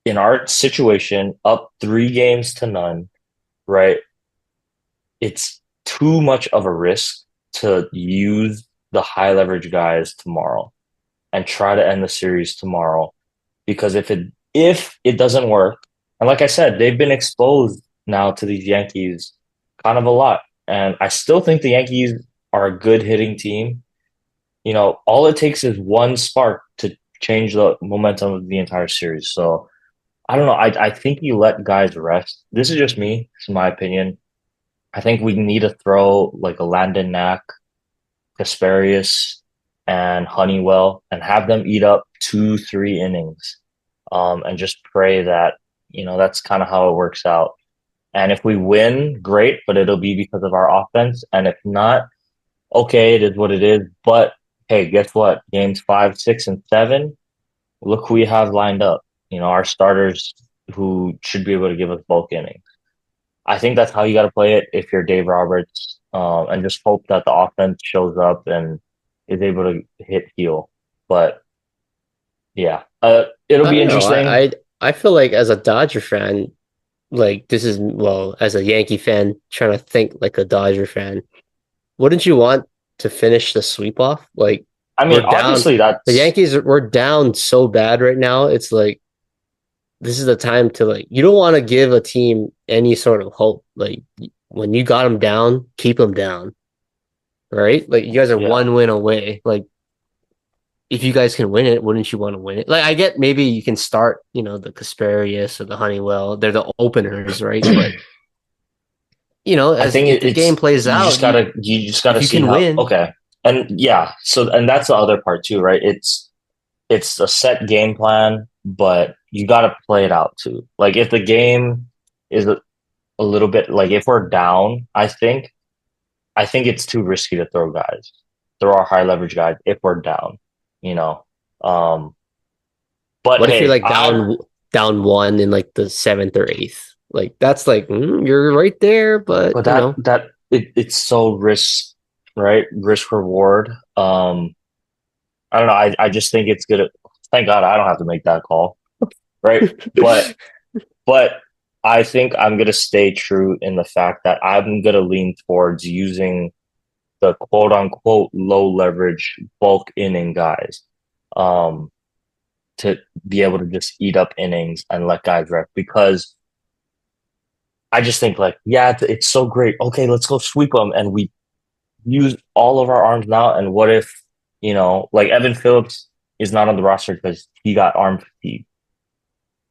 in our situation, up 3 games to none, right? It's too much of a risk to use the high leverage guys tomorrow and try to end the series tomorrow because if it doesn't work, and like I said, they've been exposed now to these Yankees kind of a lot, and I still think the Yankees are a good hitting team. All it takes is one spark to change the momentum of the entire series. So I don't know. I think you let guys rest. This is just me. This is my opinion. I think we need to throw like a Landon Knack, Kasparius, and Honeywell and have them eat up 2, 3 innings. And just pray that, that's kind of how it works out. And if we win, great, but it'll be because of our offense. And if not, okay, it is what it is. But hey, guess what? Games five, six, and seven, look who we have lined up. Our starters who should be able to give us bulk innings. I think that's how you got to play it if you're Dave Roberts, and just hope that the offense shows up and is able to hit heel. But yeah, it'll I be don't know. interesting. I feel like as a Dodger fan, like this is well, as a Yankee fan, trying to think like a Dodger fan. Wouldn't you want to finish the sweep off? Like I mean, we're down. obviously The that's Yankees we're down so bad right now. It's like this is the time to like you don't want to give a team any sort of hope. Like when you got them down, keep them down, right? Like you guys are Yeah. one win away. Like if you guys can win it, wouldn't you want to win it? Like I get maybe you can start, the Kasperius or the Honeywell. They're the openers, right? But I as think if the game plays out, you just if gotta you see can how win, okay. And yeah, so and that's the other part too, right? It's a set game plan, but you gotta play it out too. Like if the game is a little bit like if we're down, I think it's too risky to throw guys. Throw our high leverage guys if we're down, you know. Um, but what if you're hey, like down one in like the seventh or eighth? Like that's like you're right there, but but it's so right? Risk reward. I don't know. I just think it's good. Thank God I don't have to make that call, right? But I think I'm gonna stay true in the fact that I'm gonna lean towards using the quote unquote low leverage bulk inning guys, um, to be able to just eat up innings and let guys rest because I just think like, yeah, it's so great. Okay, let's go sweep them. And we use all of our arms now. And what if, like Evan Phillips is not on the roster because he got arm fatigue?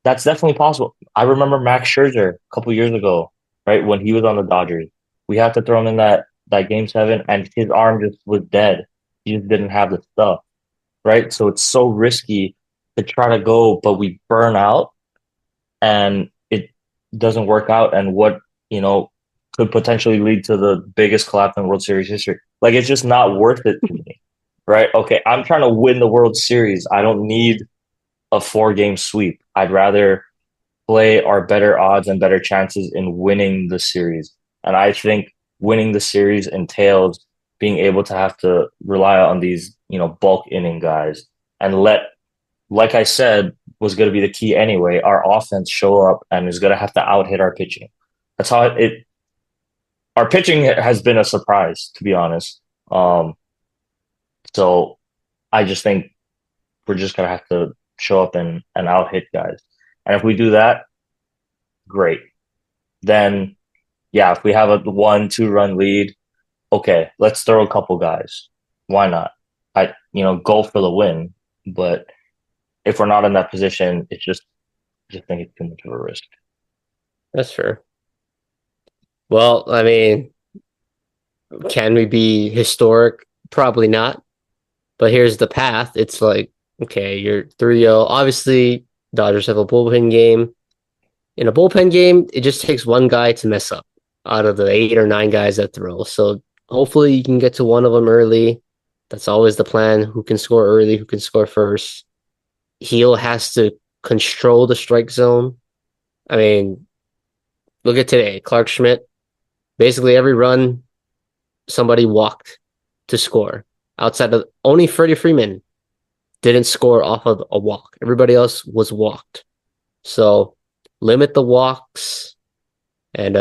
That's definitely possible. I remember Max Scherzer a couple years ago, right? When he was on the Dodgers, we had to throw him in that game seven and his arm just was dead. He just didn't have the stuff, right? So it's so risky to try to go, but we burn out and it doesn't work out and what, you know, could potentially lead to the biggest collapse in World Series history. Like it's just not worth it to me. Right? Okay, I'm trying to win the World Series. I don't need a 4 game sweep. I'd rather play our better odds and better chances in winning the series. And I think winning the series entails being able to have to rely on these, bulk inning guys and like I said, was going to be the key anyway, our offense show up and is going to have to out hit our pitching. That's how our pitching has been a surprise, to be honest. Um, so I just think we're just going to have to show up and out hit guys. And if we do that, great. Then, yeah, if we have a 1, 2 run lead, okay, let's throw a couple guys. Why not? Go for the win. But if we're not in that position, I just think it's too much of a risk. that's fair. Well, I mean, can we be historic? Probably not. But here's the path. It's like, okay, you're 3-0. Obviously, Dodgers have a bullpen game. In a bullpen game, it just takes one guy to mess up out of the 8 or 9 guys that throw. So hopefully you can get to one of them early. That's always the plan. Who can score early? Who can score first? Heel has to control the strike zone. I mean, look at today. Clark Schmidt, basically every run, somebody walked to score. Outside of only Freddie Freeman didn't score off of a walk. Everybody else was walked. So limit the walks and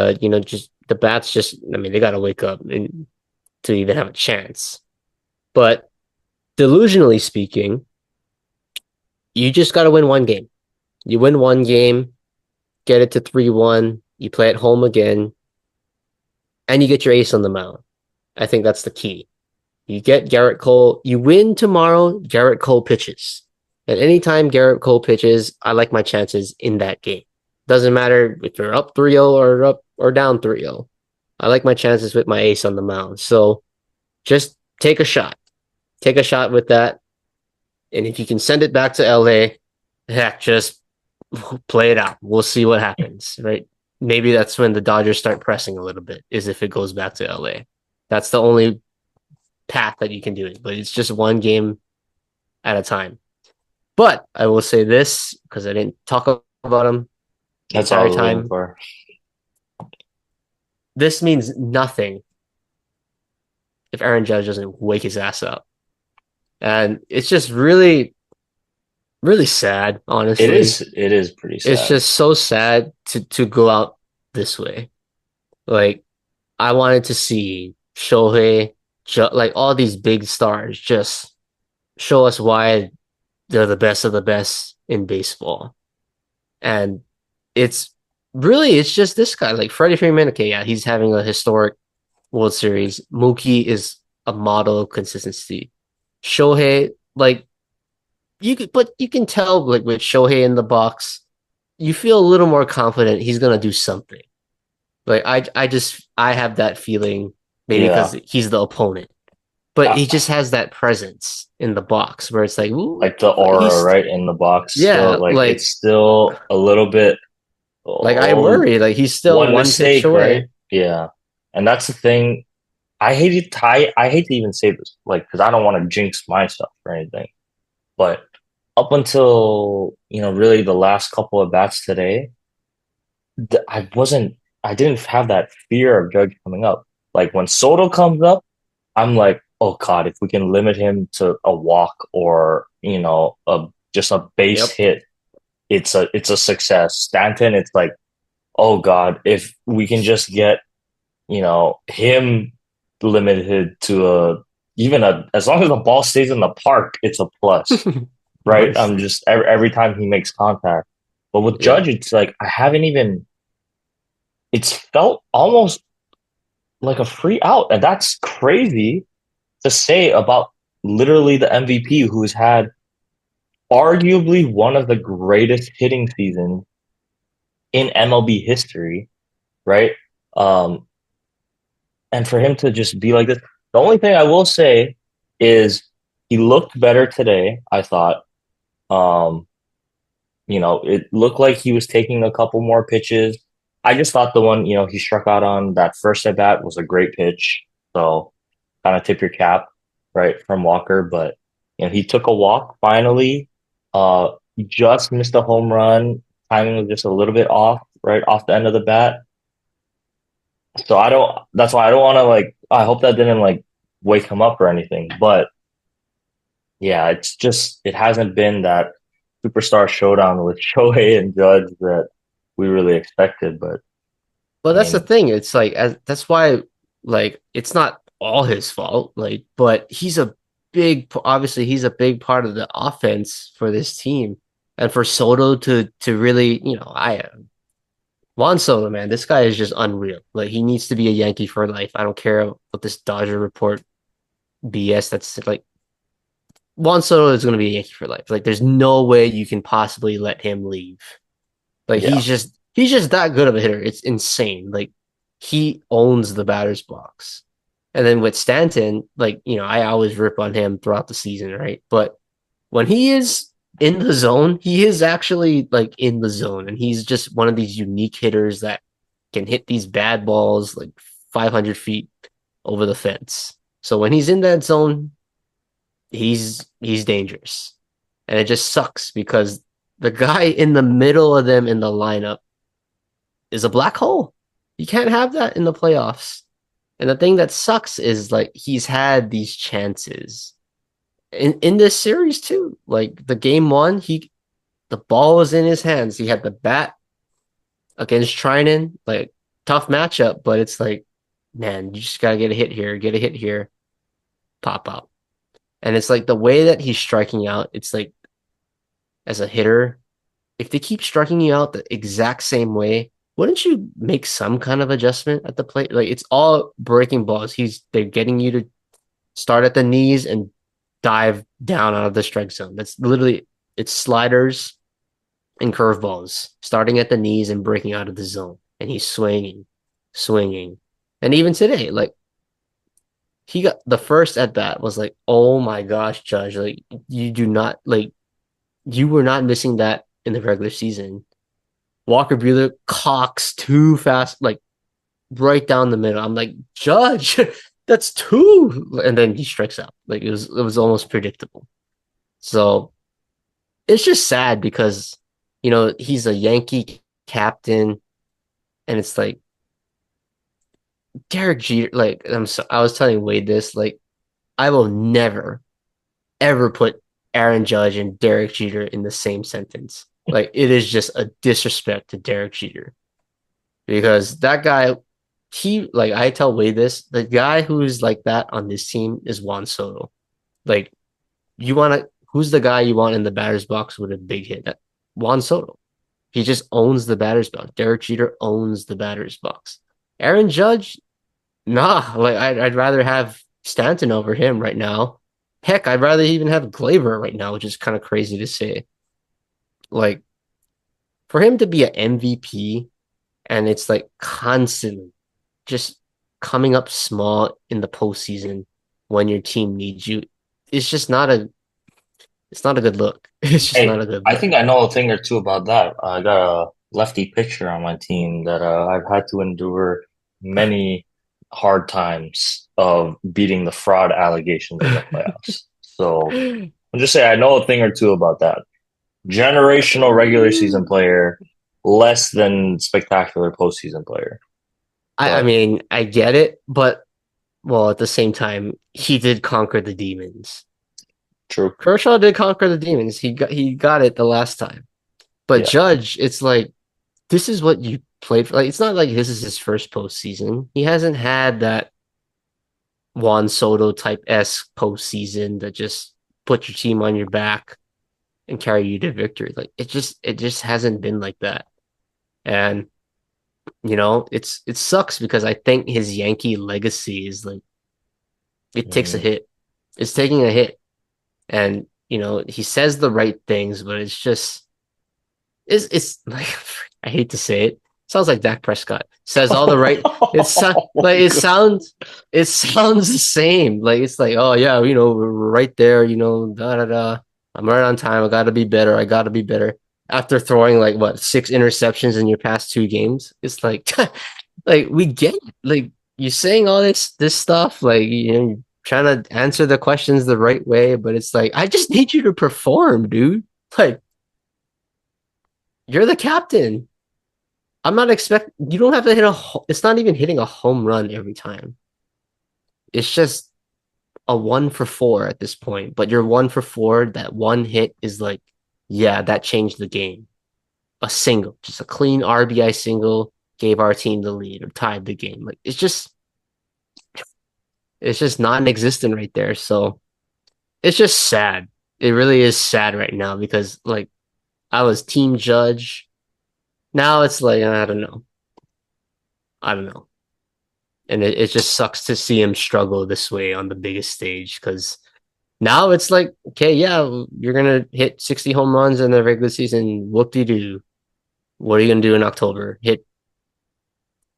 just the bats just I mean they gotta wake up and to even have a chance. But delusionally speaking, you just gotta win one game. You win one game, get it to 3-1, you play at home again, and you get your ace on the mound. I think that's the key. You get Garrett Cole, you win tomorrow, Garrett Cole pitches. And anytime Garrett Cole pitches, I like my chances in that game. Doesn't matter if you're up 3-0 or up or down 3-0. I like my chances with my ace on the mound. So just take a shot. Take a shot with that. And if you can send it back to LA, heck, just play it out. We'll see what happens, right? Maybe that's when the Dodgers start pressing a little bit, is if it goes back to LA. That's the only path that you can do it, but it's just one game at a time. But I will say this because I didn't talk about him the That's all I entire was waiting time. for. This means nothing if Aaron Judge doesn't wake his ass up. And it's just really, really sad, honestly. It is pretty It's sad. just so sad to go out this way. Like, I wanted to see Shohei, like all these big stars, just show us why they're the best of the best in baseball. And it's it's just this guy. Like Freddie Freeman, okay, yeah, he's having a historic World Series. Mookie is a model of consistency. Shohei, like but you can tell like with Shohei in the box, you feel a little more confident he's gonna do something. Like I have that feeling maybe because Yeah. he's the opponent, but Uh, he just has that presence in the box where it's like, ooh, like the like aura, he's right, in the box yeah, still, like it's still a little bit, like I oh, worry like he's still one one pitch mistake, right? away. Yeah. And that's the thing. I hate to even say this, like, because I don't want to jinx myself or anything. But up until, really the last couple of bats today, I didn't have that fear of Judge coming up. Like when Soto comes up, I'm like, oh God, if we can limit him to a walk or, just a base Yep. hit, it's a success. Stanton, it's like, oh God, if we can just get, him limited to as long as the ball stays in the park, it's a plus, right? Nice. I'm just every time he makes contact. But with Yeah. Judge, it's like I haven't even it's felt almost like a free out. And that's crazy to say about literally the MVP who's had arguably one of the greatest hitting seasons in MLB history, right? Um, and for him to just be like this, the only thing I will say is he looked better today, I thought. Um, it looked like he was taking a couple more pitches. I just thought the one, he struck out on that first at bat was a great pitch. So kind of tip your cap, right, from Walker. But he took a walk finally. He just missed a home run. Timing was just a little bit off, right off the end of the bat. So I don't. That's why I don't want to like. I hope that didn't like wake him up or anything. But yeah, it's just it hasn't been that superstar showdown with Shohei and Judge that we really expected. But Well, I that's the mean, thing. It's like that's why like it's not all his fault. Like, but obviously he's a big part of the offense for this team, and for Soto to really, I Juan Soto, man, this guy is just unreal. Like he needs to be a Yankee for life. I don't care what this Dodger report BS. That's like Juan Soto is going to be a Yankee for life. Like there's no way you can possibly let him leave. Like yeah, he's just that good of a hitter. It's insane. Like he owns the batter's box. And then with Stanton, like, I always rip on him throughout the season, right? But when he is in the zone, he is actually like in the zone. And he's just one of these unique hitters that can hit these bad balls like 500 feet over the fence. So when he's in that zone, he's dangerous. And it just sucks because the guy in the middle of them in the lineup is a black hole. You can't have that in the playoffs. And the thing that sucks is like he's had these chances in this series too. Like the game one, the ball was in his hands. He had the bat against Trinan, like tough matchup, but it's like, man, you just gotta get a hit here, pop up. And it's like the way that he's striking out, it's like as a hitter, if they keep striking you out the exact same way, wouldn't you make some kind of adjustment at the plate? Like it's all breaking balls. They're getting you to start at the knees and dive down out of the strike zone. That's literally it's sliders and curveballs starting at the knees and breaking out of the zone. And he's swinging, swinging. And even today, like he got the first at bat was like, oh my gosh, Judge, like you do not like you were not missing that in the regular season. Walker Buehler cocks too fast, like right down the middle. I'm like, Judge, that's two, and then he strikes out. Like it was almost predictable. So it's just sad because he's a Yankee captain, and it's like Derek Jeter. Like I was telling Wade this. Like I will never ever put Aaron Judge and Derek Jeter in the same sentence. Like it is just a disrespect to Derek Jeter because that guy, he like I tell Wade this, the guy who's like that on this team is Juan Soto. Like who's the guy you want in the batter's box with a big hit? Juan Soto. He just owns the batter's box. Derek Jeter owns the batter's box. Aaron Judge, nah. Like I'd rather have Stanton over him right now. Heck, I'd rather even have Glaber right now, which is kind of crazy to say. Like for him to be an MVP and it's like constantly just coming up small in the postseason when your team needs you, it's just not a it's not a good look. It's just not Hey, a good I look. think I know a thing or two about that. I got a lefty pitcher on my team that I've had to endure many hard times of beating the fraud allegations in the playoffs. So I'll just say I know a thing or two about that. Generational regular season player, less than spectacular postseason player. I But mean, I get it, but well, at the same time, he did conquer the demons. true. Kershaw did conquer the demons. He got it the last time. But Yeah. Judge, it's like this is what you played for. Like it's not like this is his first postseason. He hasn't had that Juan Soto type esque postseason that just put your team on your back and carry you to victory. Like it just hasn't been like that. And it sucks because I think his Yankee legacy is like it takes a Mm, hit. It's taking a hit. And he says the right things, but it's like I hate to say it. Sounds like Dak Prescott says all the right. It's oh like my God. it sounds the same. Like it's like, oh yeah, we're right there. Da da da. I'm right on time. I got to be better. I got to be better. After throwing like what 6 interceptions in your past 2 games, it's like, like we get it. Like you're saying all this stuff. Like you're trying to answer the questions the right way, but it's like I just need you to perform, dude. Like you're the captain. I'm not expect you don't have to hit it's not even hitting a home run every time. It's just a 1 for 4 at this point. But you're 1 for 4. That one hit is like, yeah, that changed the game. A single, just a clean RBI single gave our team the lead or tied the game. Like it's just non-existent right there. So it's just sad. It really is sad right now because like I was team Judge. Now it's like I don't know. I don't know. And it just sucks to see him struggle this way on the biggest stage because now it's like, okay, yeah, you're gonna hit 60 home runs in the regular season. Whoop de doo. What are you gonna do in October? Hit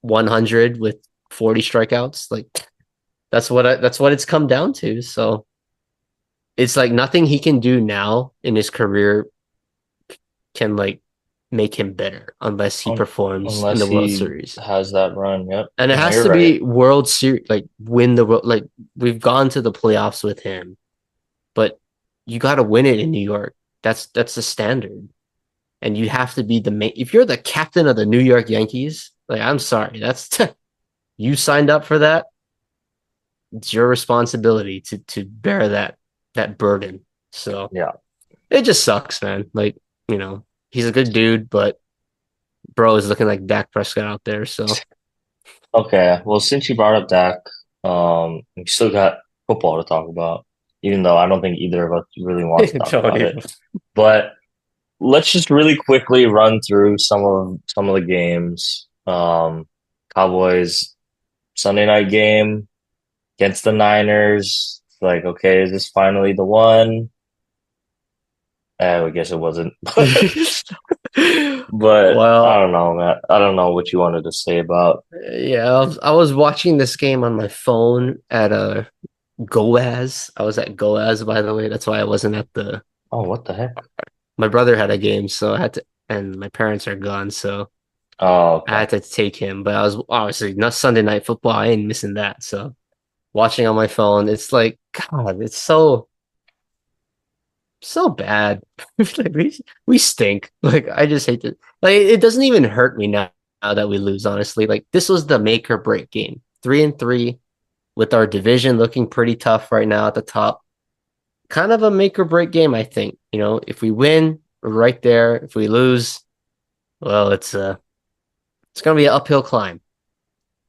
100 with 40 strikeouts? Like that's what it's come down to. So it's like nothing he can do now in his career can like make him better unless he Un performs in Unless the World he Series. has that run. Yep. And it No, has you're to right. be World Series, like win the world. Like we've gone to the playoffs with him, but you got to win it in New York. That's the standard, and you have to be the main. If you're the captain of the New York Yankees, like I'm sorry, that's you signed up for that. It's your responsibility to bear that burden. So Yeah. it just sucks, man. Like he's a good dude, but bro is looking like Dak Prescott out there. So Okay. Well, since you brought up Dak, we still got football to talk about, even though I don't think either of us really want to talk don't about it. even. But let's just really quickly run through some of the games. Cowboys Sunday night game against the Niners. It's like, okay, is this finally the one? I guess it wasn't. But I Well, don't know, man. I don't know what you wanted to say about. yeah, I was watching this game on my phone at Goaz. I was at Goaz, by the way. That's why I wasn't at the. Oh, what the heck? My brother had a game, so I had to, and my parents are gone, so Oh, I okay. had to take him. But I was obviously not Sunday night football. I ain't missing that. So watching on my phone, it's like God, it's so bad. Like we stink. Like I just hate to. Like it doesn't even hurt me now that we lose. Honestly, like this was the make or break game. 3-3 with our division looking pretty tough right now at the top. Kind of a make or break game, I think. If we win, we're right there. If we lose, well, it's gonna be an uphill climb.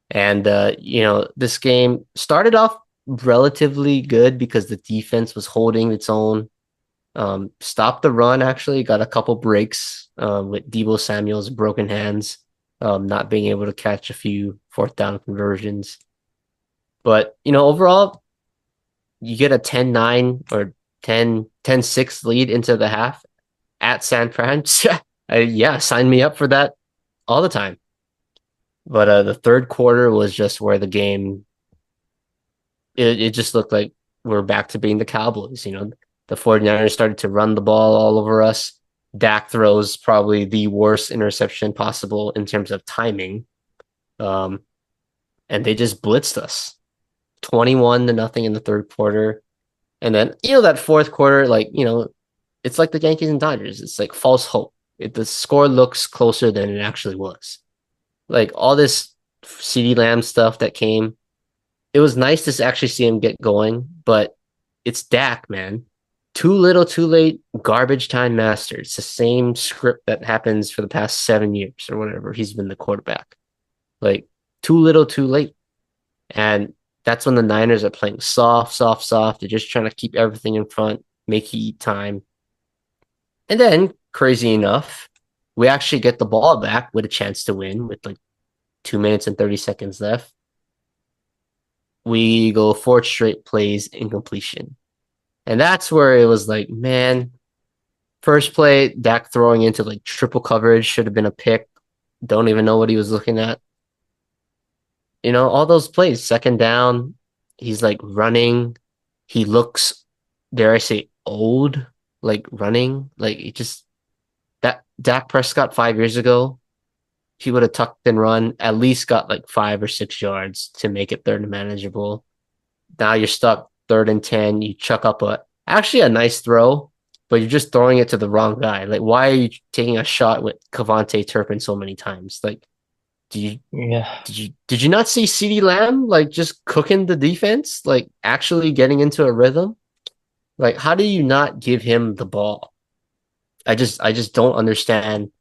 And this game started off relatively good because the defense was holding its own. Stopped the run, actually, got a couple breaks with Debo Samuel's broken hands, not being able to catch a few fourth down conversions. But, overall, you get a 10-9 or 10-6 lead into the half at San Fran. Yeah, sign me up for that all the time. But the third quarter was just where the game, it just looked like we're back to being the Cowboys. The 49ers started to run the ball all over us. Dak throws probably the worst interception possible in terms of timing. Um, and they just blitzed us 21-0 in the third quarter. And then, that fourth quarter, it's like the Yankees and Dodgers. It's like false hope. The score looks closer than it actually was. Like all this CeeDee Lamb stuff that came, it was nice to actually see him get going, but it's Dak, man. Too little, too late, garbage time master. It's the same script that happens for the past 7 years or whatever. He's been the quarterback. Like, too little, too late. And that's when the Niners are playing soft, soft, soft. They're just trying to keep everything in front, make you eat time. And then, crazy enough, we actually get the ball back with a chance to win with like 2 minutes and 30 seconds left. We go four straight plays incompletion. And that's where it was like, man, first play, Dak throwing into like triple coverage should have been a pick. Don't even know what he was looking at. All those plays, second down, he's like running. He looks, dare I say, old, like running. Like it just, that Dak Prescott 5 years ago, he would have tucked and run, at least got like 5 or 6 yards to make it third and manageable. Now you're stuck third and 10. You chuck up actually a nice throw, but you're just throwing it to the wrong guy. Like, why are you taking a shot with Cavante Turpin so many times? Like, do you Yeah. did you not see CeeDee Lamb like just cooking the defense, like actually getting into a rhythm? Like, how do you not give him the ball? I just don't understand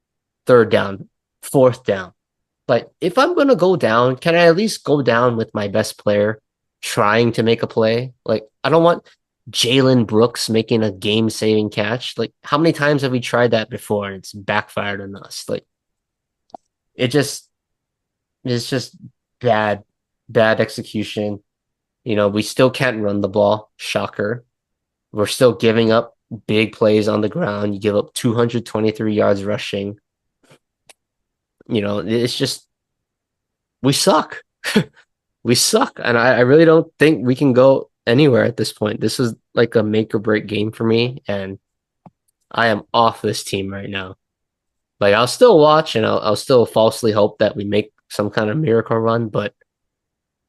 third down, fourth down. Like, if I'm gonna go down, can I at least go down with my best player trying to make a play? Like, I don't want Jalen Brooks making a game-saving catch. Like, how many times have we tried that before and it's backfired on us? Like, it just it's just bad, bad execution. We still can't run the ball. Shocker. We're still giving up big plays on the ground. You give up 223 yards rushing. It's just we suck. We suck. And I really don't think we can go anywhere at this point. This is like a make or break game for me. And I am off this team right now. Like, I'll still watch and I'll still falsely hope that we make some kind of miracle run, but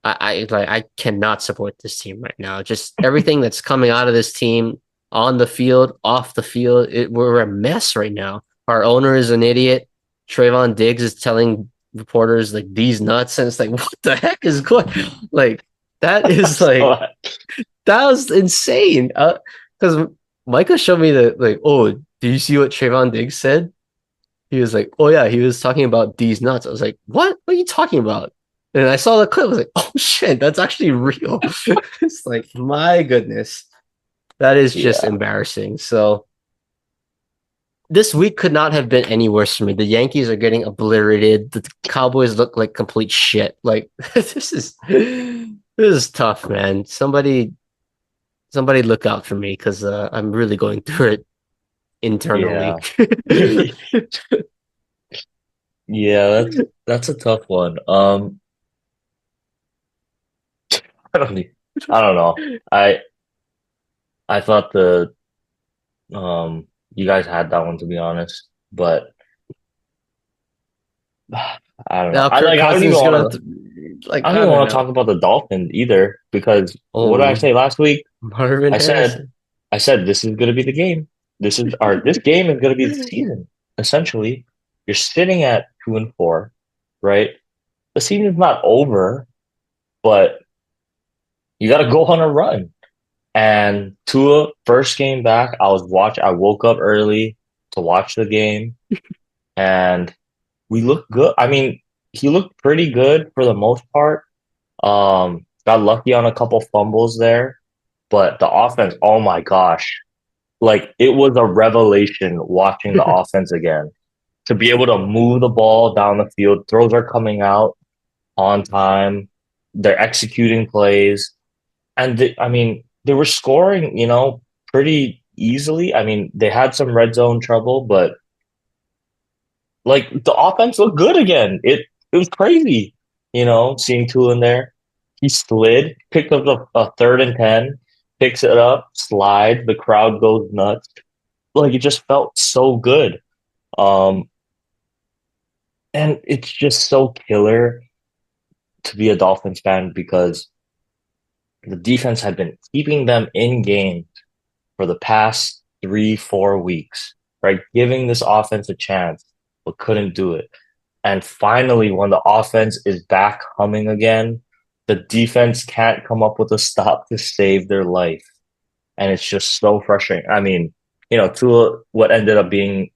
I cannot support this team right now. Just everything that's coming out of this team on the field, off the field, we're a mess right now. Our owner is an idiot. Trayvon Diggs is telling reporters like these nuts, and it's like, what the heck is going? Like, that is like So, that was insane. Because Micah showed me that, like, oh, do you see what Trayvon Diggs said? He was like, oh yeah, he was talking about these nuts. I was like, what? What are you talking about? And I saw the clip. I was like, oh shit, that's actually real. It's like, my goodness, that is just yeah. embarrassing. So this week could not have been any worse for me. The Yankees are getting obliterated. The Cowboys look like complete shit. Like this is tough, man. Somebody look out for me because I'm really going through it internally. Yeah. Yeah, that's a tough one. I don't e- I don't know. I thought the you guys had that one to be honest, but I don't know. Now Kirk I don't Cousins even is gonna want to like, I don't I even don't want to know. talk about the Dolphins either because what did I Oh, say last week? Marvin I said Harrison. I said this is gonna be the game. This game is gonna be the season. Essentially, you're sitting at 2-4, right? The season's not over, but you got to go on a run. And Tua, first game back, I woke up early to watch the game and we looked good. I mean, he looked pretty good for the most part. Got lucky on a couple fumbles there, but the offense, oh my gosh. like it was a revelation watching the offense again. To be able to move the ball down the field, throws are coming out on time, they're executing plays, and I mean, they were scoring, pretty easily. I mean, they had some red zone trouble, but like the offense looked good again. It was crazy, seeing Tua in there. He slid, picked up a 3rd and 10, picks it up, slides, the crowd goes nuts. Like it just felt so good. Um, and it's just so killer to be a Dolphins fan because the defense had been keeping them in game for the past 3, 4 weeks, right? Giving this offense a chance, but couldn't do it. And finally, when the offense is back humming again, the defense can't come up with a stop to save their life. And it's just so frustrating. I mean, Tua, what ended up being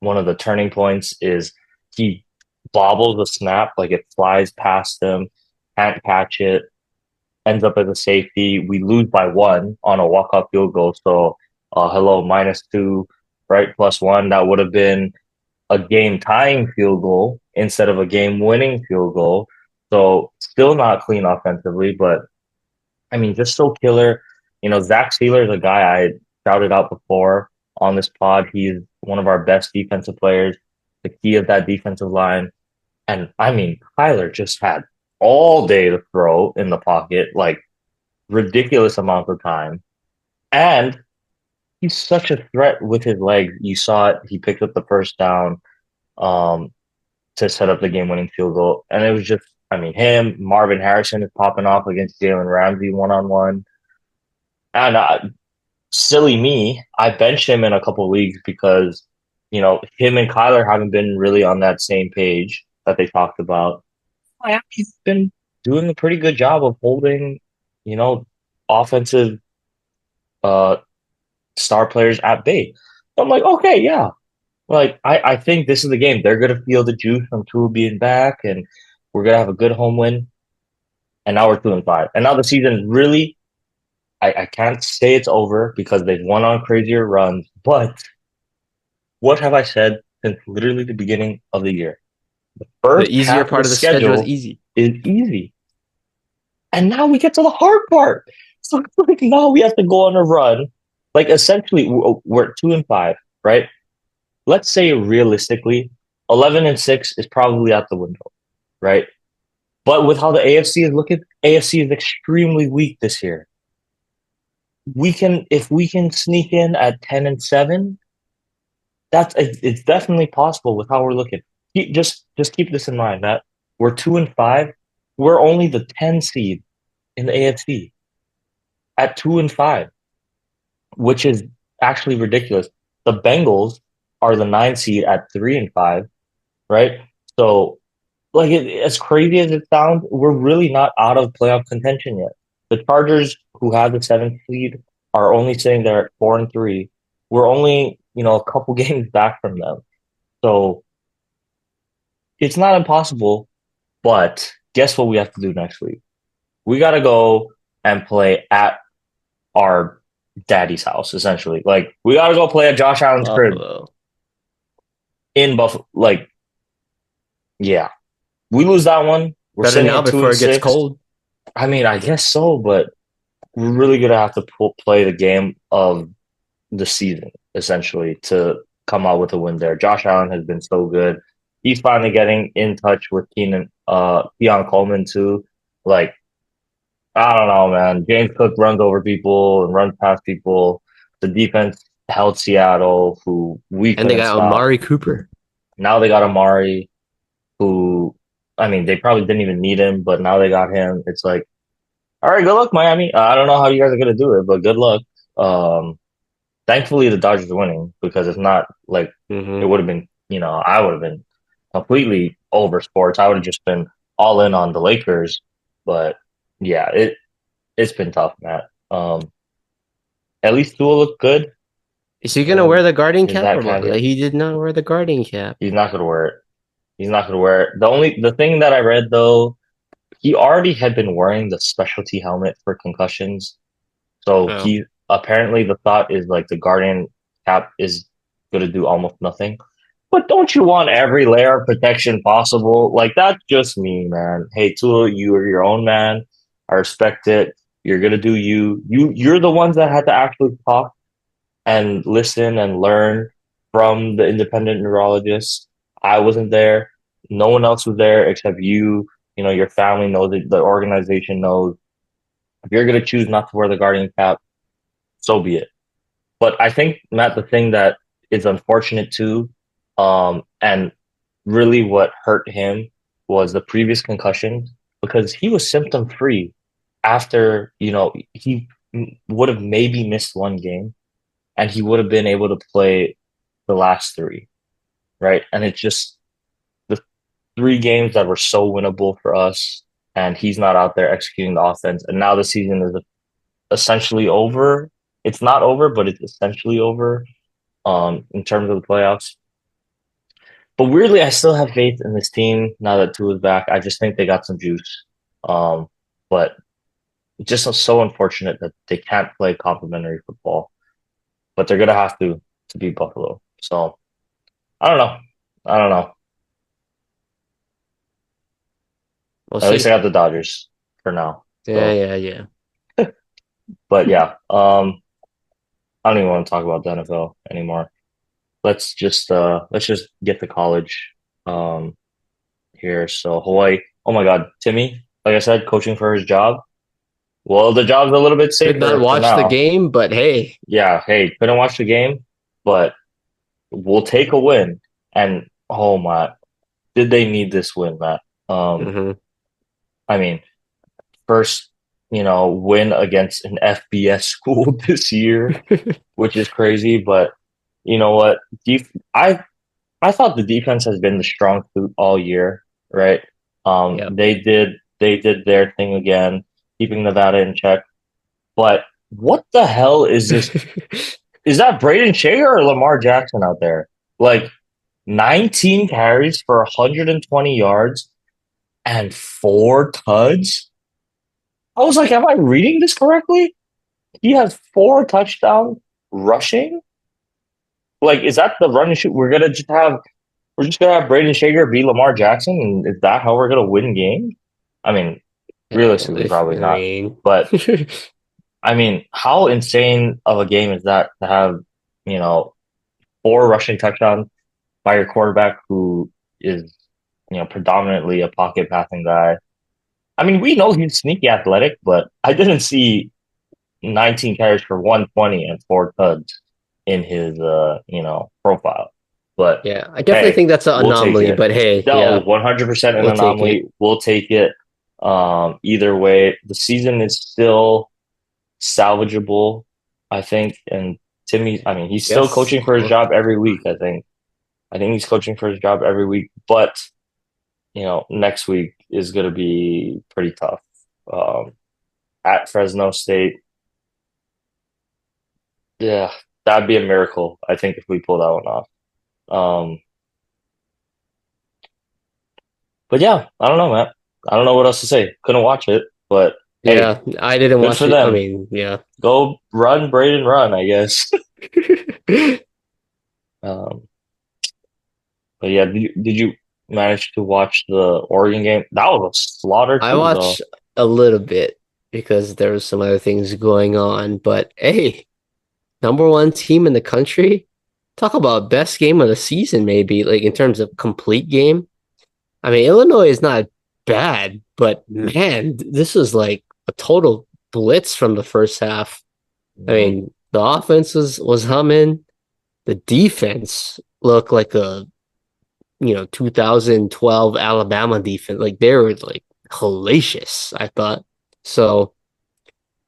one of the turning points is he bobbles the snap, like it flies past him, can't catch it, ends up as a safety. We lose by one on a walk-off field goal. So, hello, -2, right? +1. That would have been a game tying field goal instead of a game winning field goal. So, still not clean offensively, but I mean, just so killer. Zach Sealer is a guy I shouted out before on this pod. He's one of our best defensive players, the key of that defensive line. And I mean, Kyler just had all day to throw in the pocket, like ridiculous amounts of time. And he's such a threat with his legs. You saw it. He picked up the first down um, to set up the game winning field goal. And it was just, I mean, him, Marvin Harrison is popping off against Jalen Ramsey one-on-one. And silly me, I benched him in a couple of leagues because, him and Kyler haven't been really on that same page that they talked about. He's been doing a pretty good job of holding, you know, offensive uh star players at bay. So I'm like, okay, yeah. Like I think this is the game. They're gonna feel the juice from Tua being back and we're gonna have a good home win. And now we're 2-5. And now the season really I can't say it's over because they've won on crazier runs, but what have I said since literally the beginning of the year? The The first easier half of the part of the schedule is schedule easy. is easy. And now we get to the hard part. So it's like now we have to go on a run. Like essentially, we're 2-5, right? Let's say realistically, 11-6 is probably out the window, right? But with how the AFC is looking, AFC is extremely weak this year. If we can sneak in at 10-7, it's definitely possible with how we're looking. Just keep this in mind, Matt. We're 2-5. We're only the 10 seed in the AFC at 2-5, which is actually ridiculous. The Bengals are the 9 seed at 3-5, right? So, like, as crazy as it sounds, we're really not out of playoff contention yet. The Chargers, who have the 7th seed, are only sitting there at 4-3. We're only, a couple games back from them. So it's not impossible, but guess what we have to do next week? We got to go and play at our daddy's house, essentially. Like we got to go play at Josh Allen's crib Buffalo. in Buffalo. Like, yeah, we lose that one. We're Better sitting now at two before and it gets six. cold. I mean, I guess so, but we're really gonna have to play the game of the season essentially to come out with a win there. Josh Allen has been so good. He's finally getting in touch with Keon Coleman too. Like I don't know, man. James Cook runs over people and runs past people. The defense held Seattle, who we And they couldn't got stop. Amari Cooper. Now they got Amari, who, I mean, they probably didn't even need him, but now they got him. It's like, all right, good luck, Miami. I don't know how you guys are gonna do it, but good luck. Um, Thankfully, the Dodgers are winning because it's not like it Mm-hmm. would have been, I would have been completely over sports. I would have just been all in on the Lakers. But yeah, it's been tough, Matt. At least Tua looked good Is he gonna wear in the guarding in cap that or what? catch. Like, he did not wear the guarding cap. He's not gonna wear it. He's not gonna wear it. The thing that I read though, he already had been wearing the specialty helmet for concussions. So Oh. apparently the thought is like the Guardian cap is going to do almost nothing. But don't you want every layer of protection possible? Like that's just me, man. Hey, Tua, you are your own man. I respect it. You're gonna do you. You're the ones that had to actually talk and listen and learn from the independent neurologist. I wasn't there. No one else was there except you. You know, your family knows it. The organization knows. If you're gonna choose not to wear the Guardian cap, so be it. But I think Matt, the thing that is unfortunate too, and really what hurt him was the previous concussion because he was symptom free after, he would have maybe missed one game and he would have been able to play the last three, right? And it's just the three games that were so winnable for us, and he's not out there executing the offense. And now the season is essentially over. It's not over, but it's essentially over in terms of the playoffs. But weirdly, I still have faith in this team now that Tua is back. I just think they got some juice. But just so unfortunate that they can't play complementary football, but they're gonna have to beat Buffalo. So I don't know. I don't know. We'll At least I see. got the Dodgers for now. Yeah, So, yeah, yeah. but yeah, I don't even want to talk about the NFL anymore. Let's just get to college um here. So Hawaii. Oh my God, Timmy. Like I said, coaching for his job. Well, the job's a little bit Could not safer for watch the now. game, but hey. Yeah, hey, couldn't watch the game, but we'll take a win. And oh my, did they need this win, Matt? Um, Hmm. I mean, first, win against an FBS school this year, which is crazy. But you know what? Def I thought the defense has been the strong suit all year, right? Yep. They did their thing again, keeping Nevada in check. But what the hell is this? Is that Braden Shager or Lamar Jackson out there? Like 19 carries for 120 yards and four tuds. I was like, am I reading this correctly? He has four touchdowns rushing. Like, is that the run and shoot? We're just gonna have Braden Shager beat Lamar Jackson, and is that how we're gonna win games? I mean, Hell, realistically, if probably I not. mean, But I mean, how insane of a game is that to have, you know, four rushing touchdowns by your quarterback who is, predominantly a pocket passing guy. I mean, we know he's sneaky athletic, but I didn't see 19 carries for 120 and four tuds in his, profile. But yeah, I definitely hey, think that's an we'll take anomaly. it. But hey, No, yeah, 100% an we'll take anomaly. it. We'll take it. Either way, the season is still salvageable, I think. And Timmy, I mean, he's still Yes. coaching for his job every week, I think. I think he's coaching for his job every week, but next week is going to be pretty tough. Um, at Fresno State, yeah, that'd be a miracle. I think if we pull that one off. Um, but yeah, I don't know, Matt. I don't know what else to say. Couldn't watch it, but hey, Yeah, I didn't good watch for it. I them. mean, yeah. Go run, Braden, run. I guess. um, but yeah, did you manage to watch the Oregon game? That was a slaughter I too, though. watched a little bit because there was some other things going on. But hey, number one team in the country. Talk about best game of the season, maybe, like in terms of complete game. I mean, Illinois is not bad, but man, this was like a total blitz from the first half. I Mhm. mean, the offense was humming. The defense looked like a 2012 Alabama defense. Like they were like hellacious, I thought. So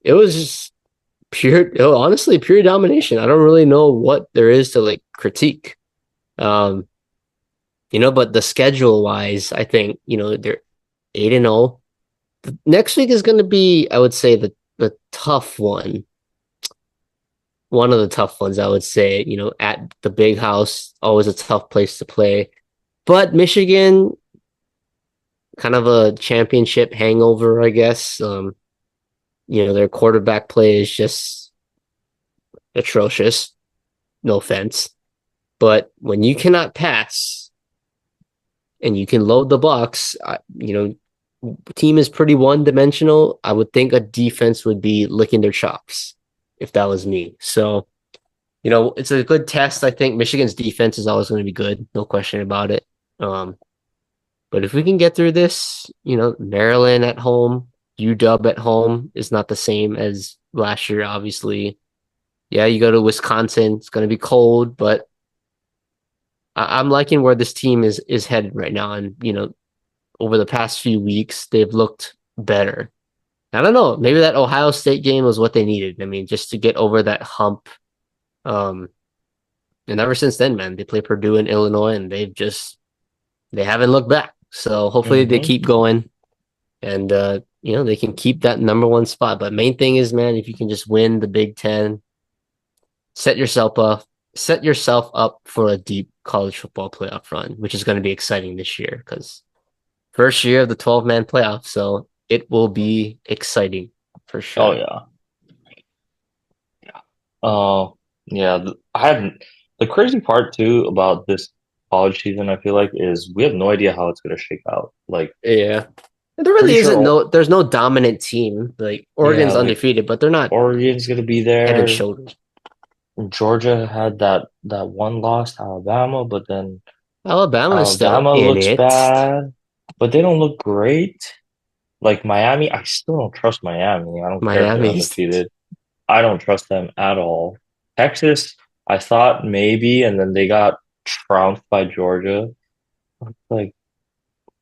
it was just honestly, pure domination. I don't really know what there is to like critique. Um, but the schedule wise, I think, they're 8-0. Next week is going to be, I would say, the tough one. One of the tough ones, I would say, at the big house, always a tough place to play. But Michigan, kind of a championship hangover, I guess. Their quarterback play is just atrocious. No offense. But when you cannot pass and you can load the box, team is pretty one dimensional. I would think a defense would be licking their chops if that was me. So, it's a good test. I think Michigan's defense is always going to be good, no question about it. Um, but if we can get through this, Maryland at home, UW at home is not the same as last year, obviously. Yeah, you go to Wisconsin, it's going to be cold, but I'm liking where this team is headed right now. And, over the past few weeks, they've looked better. I don't know. Maybe that Ohio State game was what they needed. I mean, just to get over that hump. Um, and ever since then, man, they play Purdue and Illinois, and they haven't looked back. So hopefully they Mm-hmm. keep going, and they can keep that number one spot. But main thing is, man, if you can just win the Big Ten, set yourself up, set yourself up for a deep college football playoff run, which is going to be exciting this year because first year of the 12-man playoff, so it will be exciting for Oh sure. yeah. Yeah. I had the crazy part too about this college season. I feel like is we have no idea how it's gonna shake out. Like, Yeah. There really pretty sure. isn't there's no dominant team. Like Yeah, Oregon's like undefeated, but they're not Oregon's gonna be head and there. shoulders. Georgia had that one loss to Alabama, but then Alabama is still Alabama in looks it. bad, but they don't look great. Like Miami, I still don't trust Miami. I don't care if they're Miami's undefeated. I don't trust them at all. Texas, I thought maybe, and then they got trounced by Georgia. Like,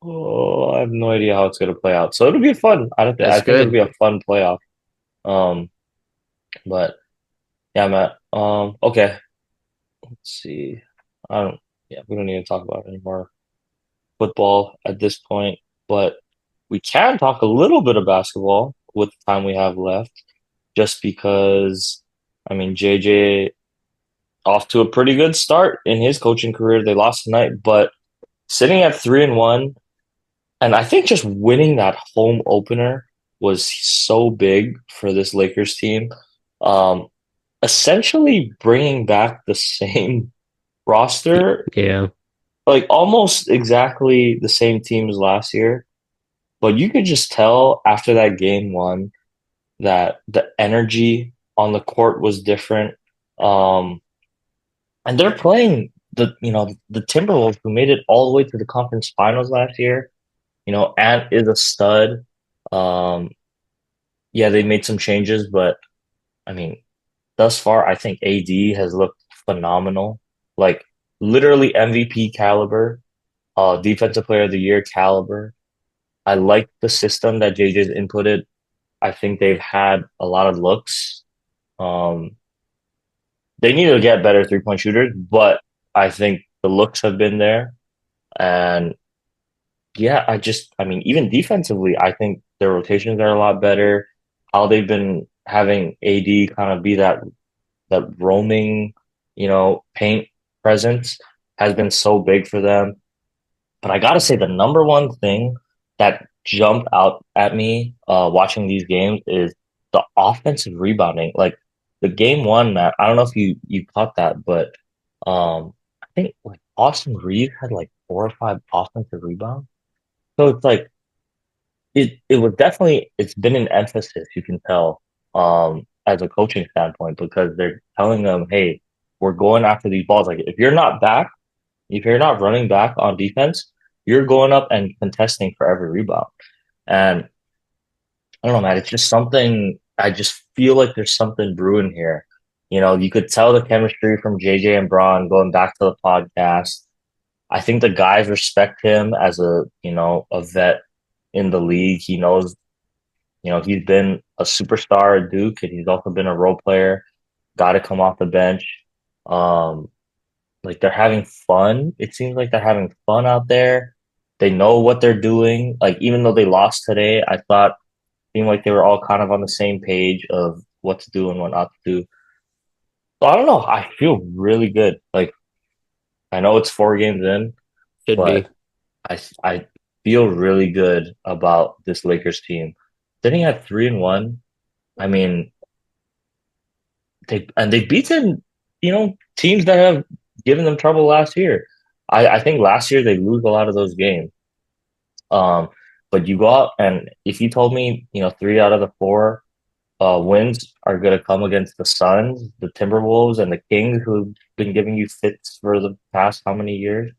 oh, I have no idea how it's gonna play out. So it'll be fun. I that's think it'll good. be a fun playoff. Um, but yeah, Matt. Okay. Let's see. I don't. Yeah, we don't need to talk about it anymore football at this point, but we can talk a little bit of basketball with the time we have left, just because, I mean, JJ off to a pretty good start in his coaching career. They lost tonight, but sitting at 3-1, and I think just winning that home opener was so big for this Lakers team. Um, Essentially bringing back the same roster, Yeah. like almost exactly the same team as last year. But you could just tell after that game one that the energy on the court was different. Um, and they're playing the Timberwolves who made it all the way to the conference finals last year. Ant is a stud. Um, yeah, they made some changes, but I mean, thus far, I think AD has looked phenomenal. Like literally MVP caliber, defensive player of the year caliber. I like the system that JJ's inputted. I think they've had a lot of looks. Um, they need to get better three-point shooters, but I think the looks have been there. And yeah, I mean, even defensively, I think their rotations are a lot better. How they've been having AD kind of be that roaming, paint presence has been so big for them. But I gotta say, the number one thing that jumped out at me watching these games is the offensive rebounding. Like the game one, Matt. I don't know if you caught that, but I think like Austin Reeves had like 4 or 5 offensive rebounds. So it's like it was definitely it's been an emphasis you can tell as a coaching standpoint because they're telling them, hey, we're going after these balls. Like if you're not running back on defense, you're going up and contesting for every rebound. And I don't know, man, it's just something I just feel like there's something brewing here. You could tell the chemistry from JJ and Braun going back to the podcast. I think the guys respect him as a vet in the league. He knows, he's been a superstar at Duke and he's also been a role player, got to come off the bench. Um, like they're having fun. It seems like they're having fun out there. They know what they're doing. Like even though they lost today, I thought seemed like they were all kind of on the same page of what to do and what not to do. So I don't know. I feel really good. Like I know it's 4 games in, Should be. but I feel really good about this Lakers team. Sitting at 3-1, I mean, they've beaten, teams that have given them trouble last year. I think last year they lose a lot of those games. Um, but you go out and if you told me, three out of the four wins are going to come against the Suns, the Timberwolves, and the Kings, who've been giving you fits for the past how many years?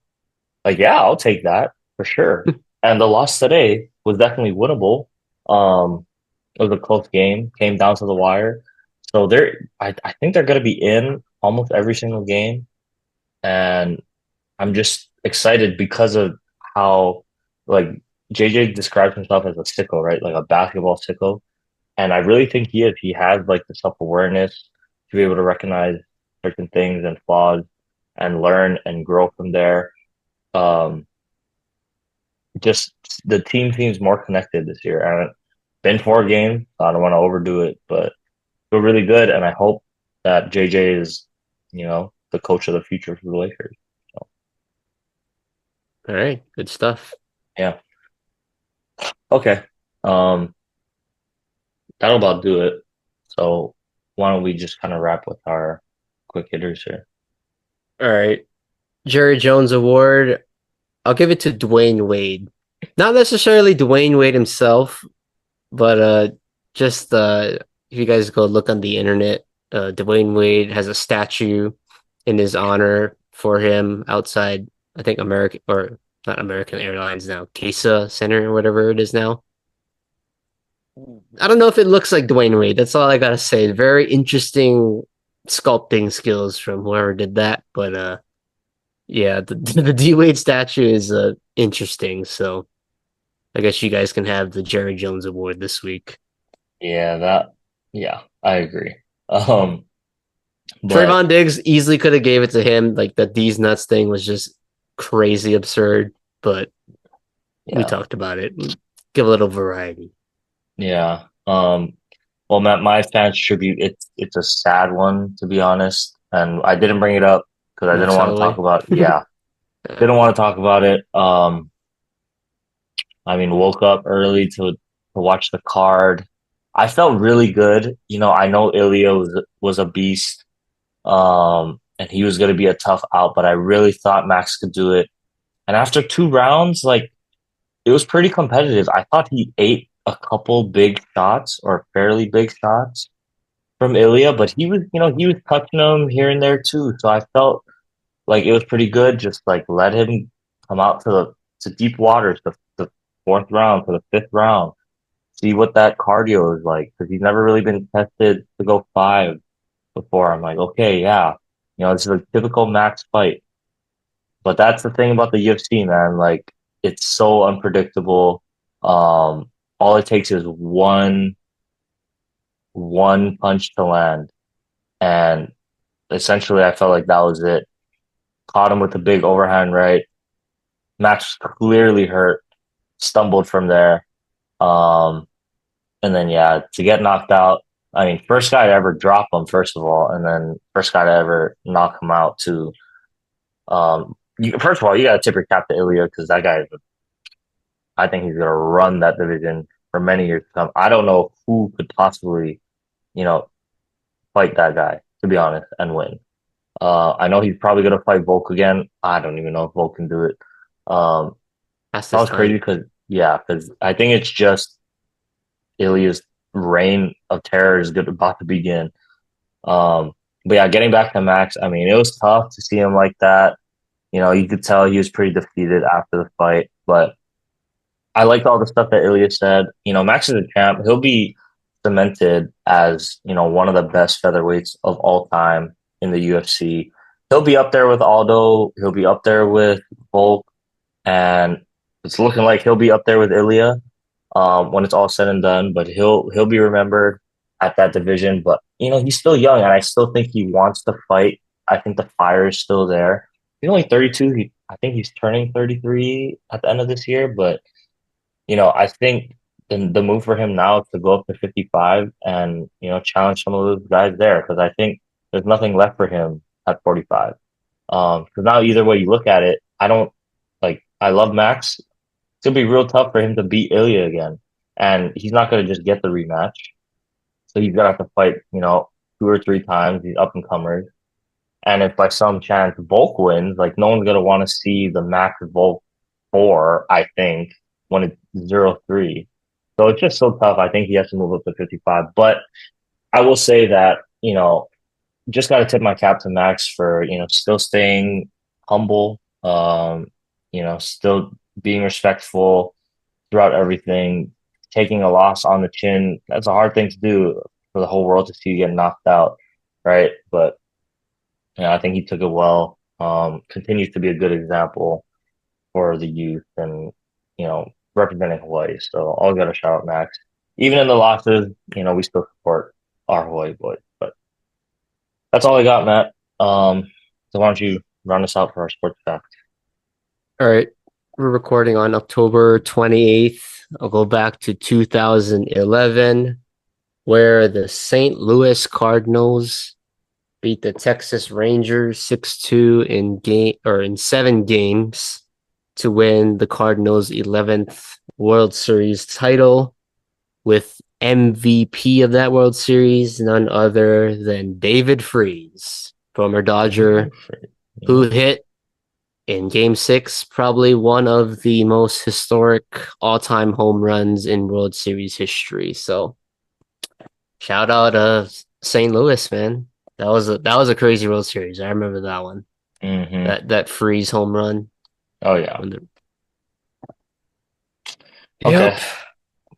Like, yeah, I'll take that for sure. And the loss today was definitely winnable. It was a close game, came down to the wire. So I think they're going to be in almost every single game. And I'm just excited because of how, like, JJ describes himself as a sicko, right? Like a basketball sicko. And I really think he is. He has like the self-awareness to be able to recognize certain things and flaws and learn and grow from there. Um, just the team seems more connected this year. I haven't been 4 games. So I don't want to overdo it, but feel really good. And I hope that JJ is, the coach of the future for the Lakers. So, All right, good stuff. yeah. Okay. Um, that'll about do it. So why don't we just kind of wrap with our quick hitters here? All right, Jerry Jones Award. I'll give it to Dwayne Wade. Not necessarily Dwayne Wade himself, but just if you guys go look on the internet, Dwayne Wade has a statue in his honor for him outside, I think American or not American Airlines now, Casa Center or whatever it is now. I don't know if it looks like Dwayne Wade. That's all I gotta say. Very interesting sculpting skills from whoever did that, but yeah, the the D Wade statue is interesting. So I guess you guys can have the Jerry Jones Award this week. Yeah, yeah, I agree. But Trayvon Diggs easily could have gave it to him. Like the D's nuts thing was just crazy absurd, but we yeah, talked about it. Give a little variety. yeah. Well, Matt, my fans tribute, it's a sad one to be honest, and I didn't bring it up because I Max didn't want to talk Holloway. about. Yeah, Yeah, didn't want to talk about it. I mean, woke up early to watch the card. I felt really good. I know Ilya was a beast, and he was going to be a tough out, but I really thought Max could do it. And after 2 rounds, like it was pretty competitive. I thought he ate a couple big shots or fairly big shots from Ilya, but he was touching them here and there too. So I felt like it was pretty good. Just like let him come out to deep waters, the fourth round, to the fifth round, see what that cardio is like because he's never really been tested to go five before. I'm like, okay, yeah, this is a typical Max fight. But that's the thing about the UFC, man. Like it's so unpredictable. All it takes is one punch to land, and essentially, I felt like that was it. Caught him with a big overhand right. Max clearly hurt, stumbled from there. Um, and then yeah, to get knocked out. I mean, first guy to ever drop him, first of all, and then first guy to ever knock him out too. First of all, you got to tip your cap to Ilya because that guy, I think he's gonna run that division for many years to come. I don't know who could possibly, you know, fight that guy to be honest and win. I know he's probably gonna fight Volk again. I don't even know if Volk can do it. Um, past that this was crazy time. because I think it's just Ilya's reign of terror is about to begin. Um, but yeah, getting back to Max, I mean, it was tough to see him like that. You could tell he was pretty defeated after the fight, but I liked all the stuff that Ilya said. Max is a champ. He'll be cemented as, one of the best featherweights of all time in the UFC. He'll be up there with Aldo. He'll be up there with Volk. And it's looking like he'll be up there with Ilya when it's all said and done. But he'll be remembered at that division. But he's still young, and I still think he wants to fight. I think the fire is still there. He's only 32. I think he's turning 33 at the end of this year. But I think the move for him now is to go up to 55 and challenge some of those guys there because I think there's nothing left for him at 45. Because now either way you look at it, I don't like. I love Max. It's gonna be real tough for him to beat Ilya again, and he's not gonna just get the rematch. So he's gonna have to fight, two or three times, these up and comers. And if by some chance Volk wins, like no one's gonna want to see the Max Volk 4, I think, when it's 0-3. So it's just so tough. I think he has to move up to 55. But I will say that, just got to tip my cap to Max for, still staying humble, still being respectful throughout everything, taking a loss on the chin. That's a hard thing to do for the whole world to see you get knocked out, right? But I think he took it well. Continues to be a good example for the youth and, representing Hawaii. So I'll get a shout out, Max. Even in the losses, we still support our Hawaii boys. But that's all I got, Matt. So why don't you run us out for our sports fact? All right. We're recording on October 28th. I'll go back to 2011, where the St. Louis Cardinals beat the Texas Rangers 6-2 in 7 games to win the Cardinals' 11th World Series title, with MVP of that World Series none other than David Freese, former Dodger, who hit in Game 6 probably one of the most historic all-time home runs in World Series history. So shout out St. Louis, man. That was a crazy World Series. I remember that one. Mm-hmm. That Freeze home run. Oh yeah. Okay. Yep.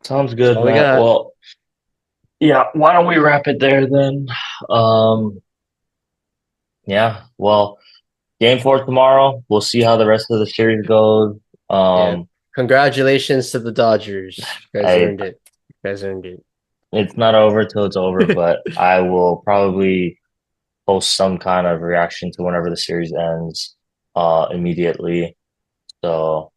Sounds That's good, all we Matt. got. Well, yeah, why don't we wrap it there then? Um, yeah, well, game four tomorrow. We'll see how the rest of the series goes. Yeah. Um, Congratulations to the Dodgers. You guys I earned it. You guys earned it. It's not over till it's over, but I will probably post some kind of reaction to whenever the series ends, immediately. So,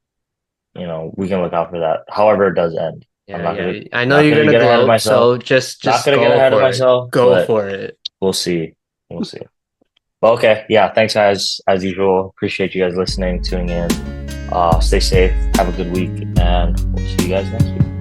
we can look out for that. However it does end. I'm Yeah, not gonna yeah. I know not you're gonna gonna get ahead of gloat, myself. so just Not just gonna get go ahead of for it. myself, Go but for it. we'll see. We'll see. But okay, yeah, thanks guys, as usual. Appreciate you guys listening, tuning in. Stay safe, have a good week, and we'll see you guys next week.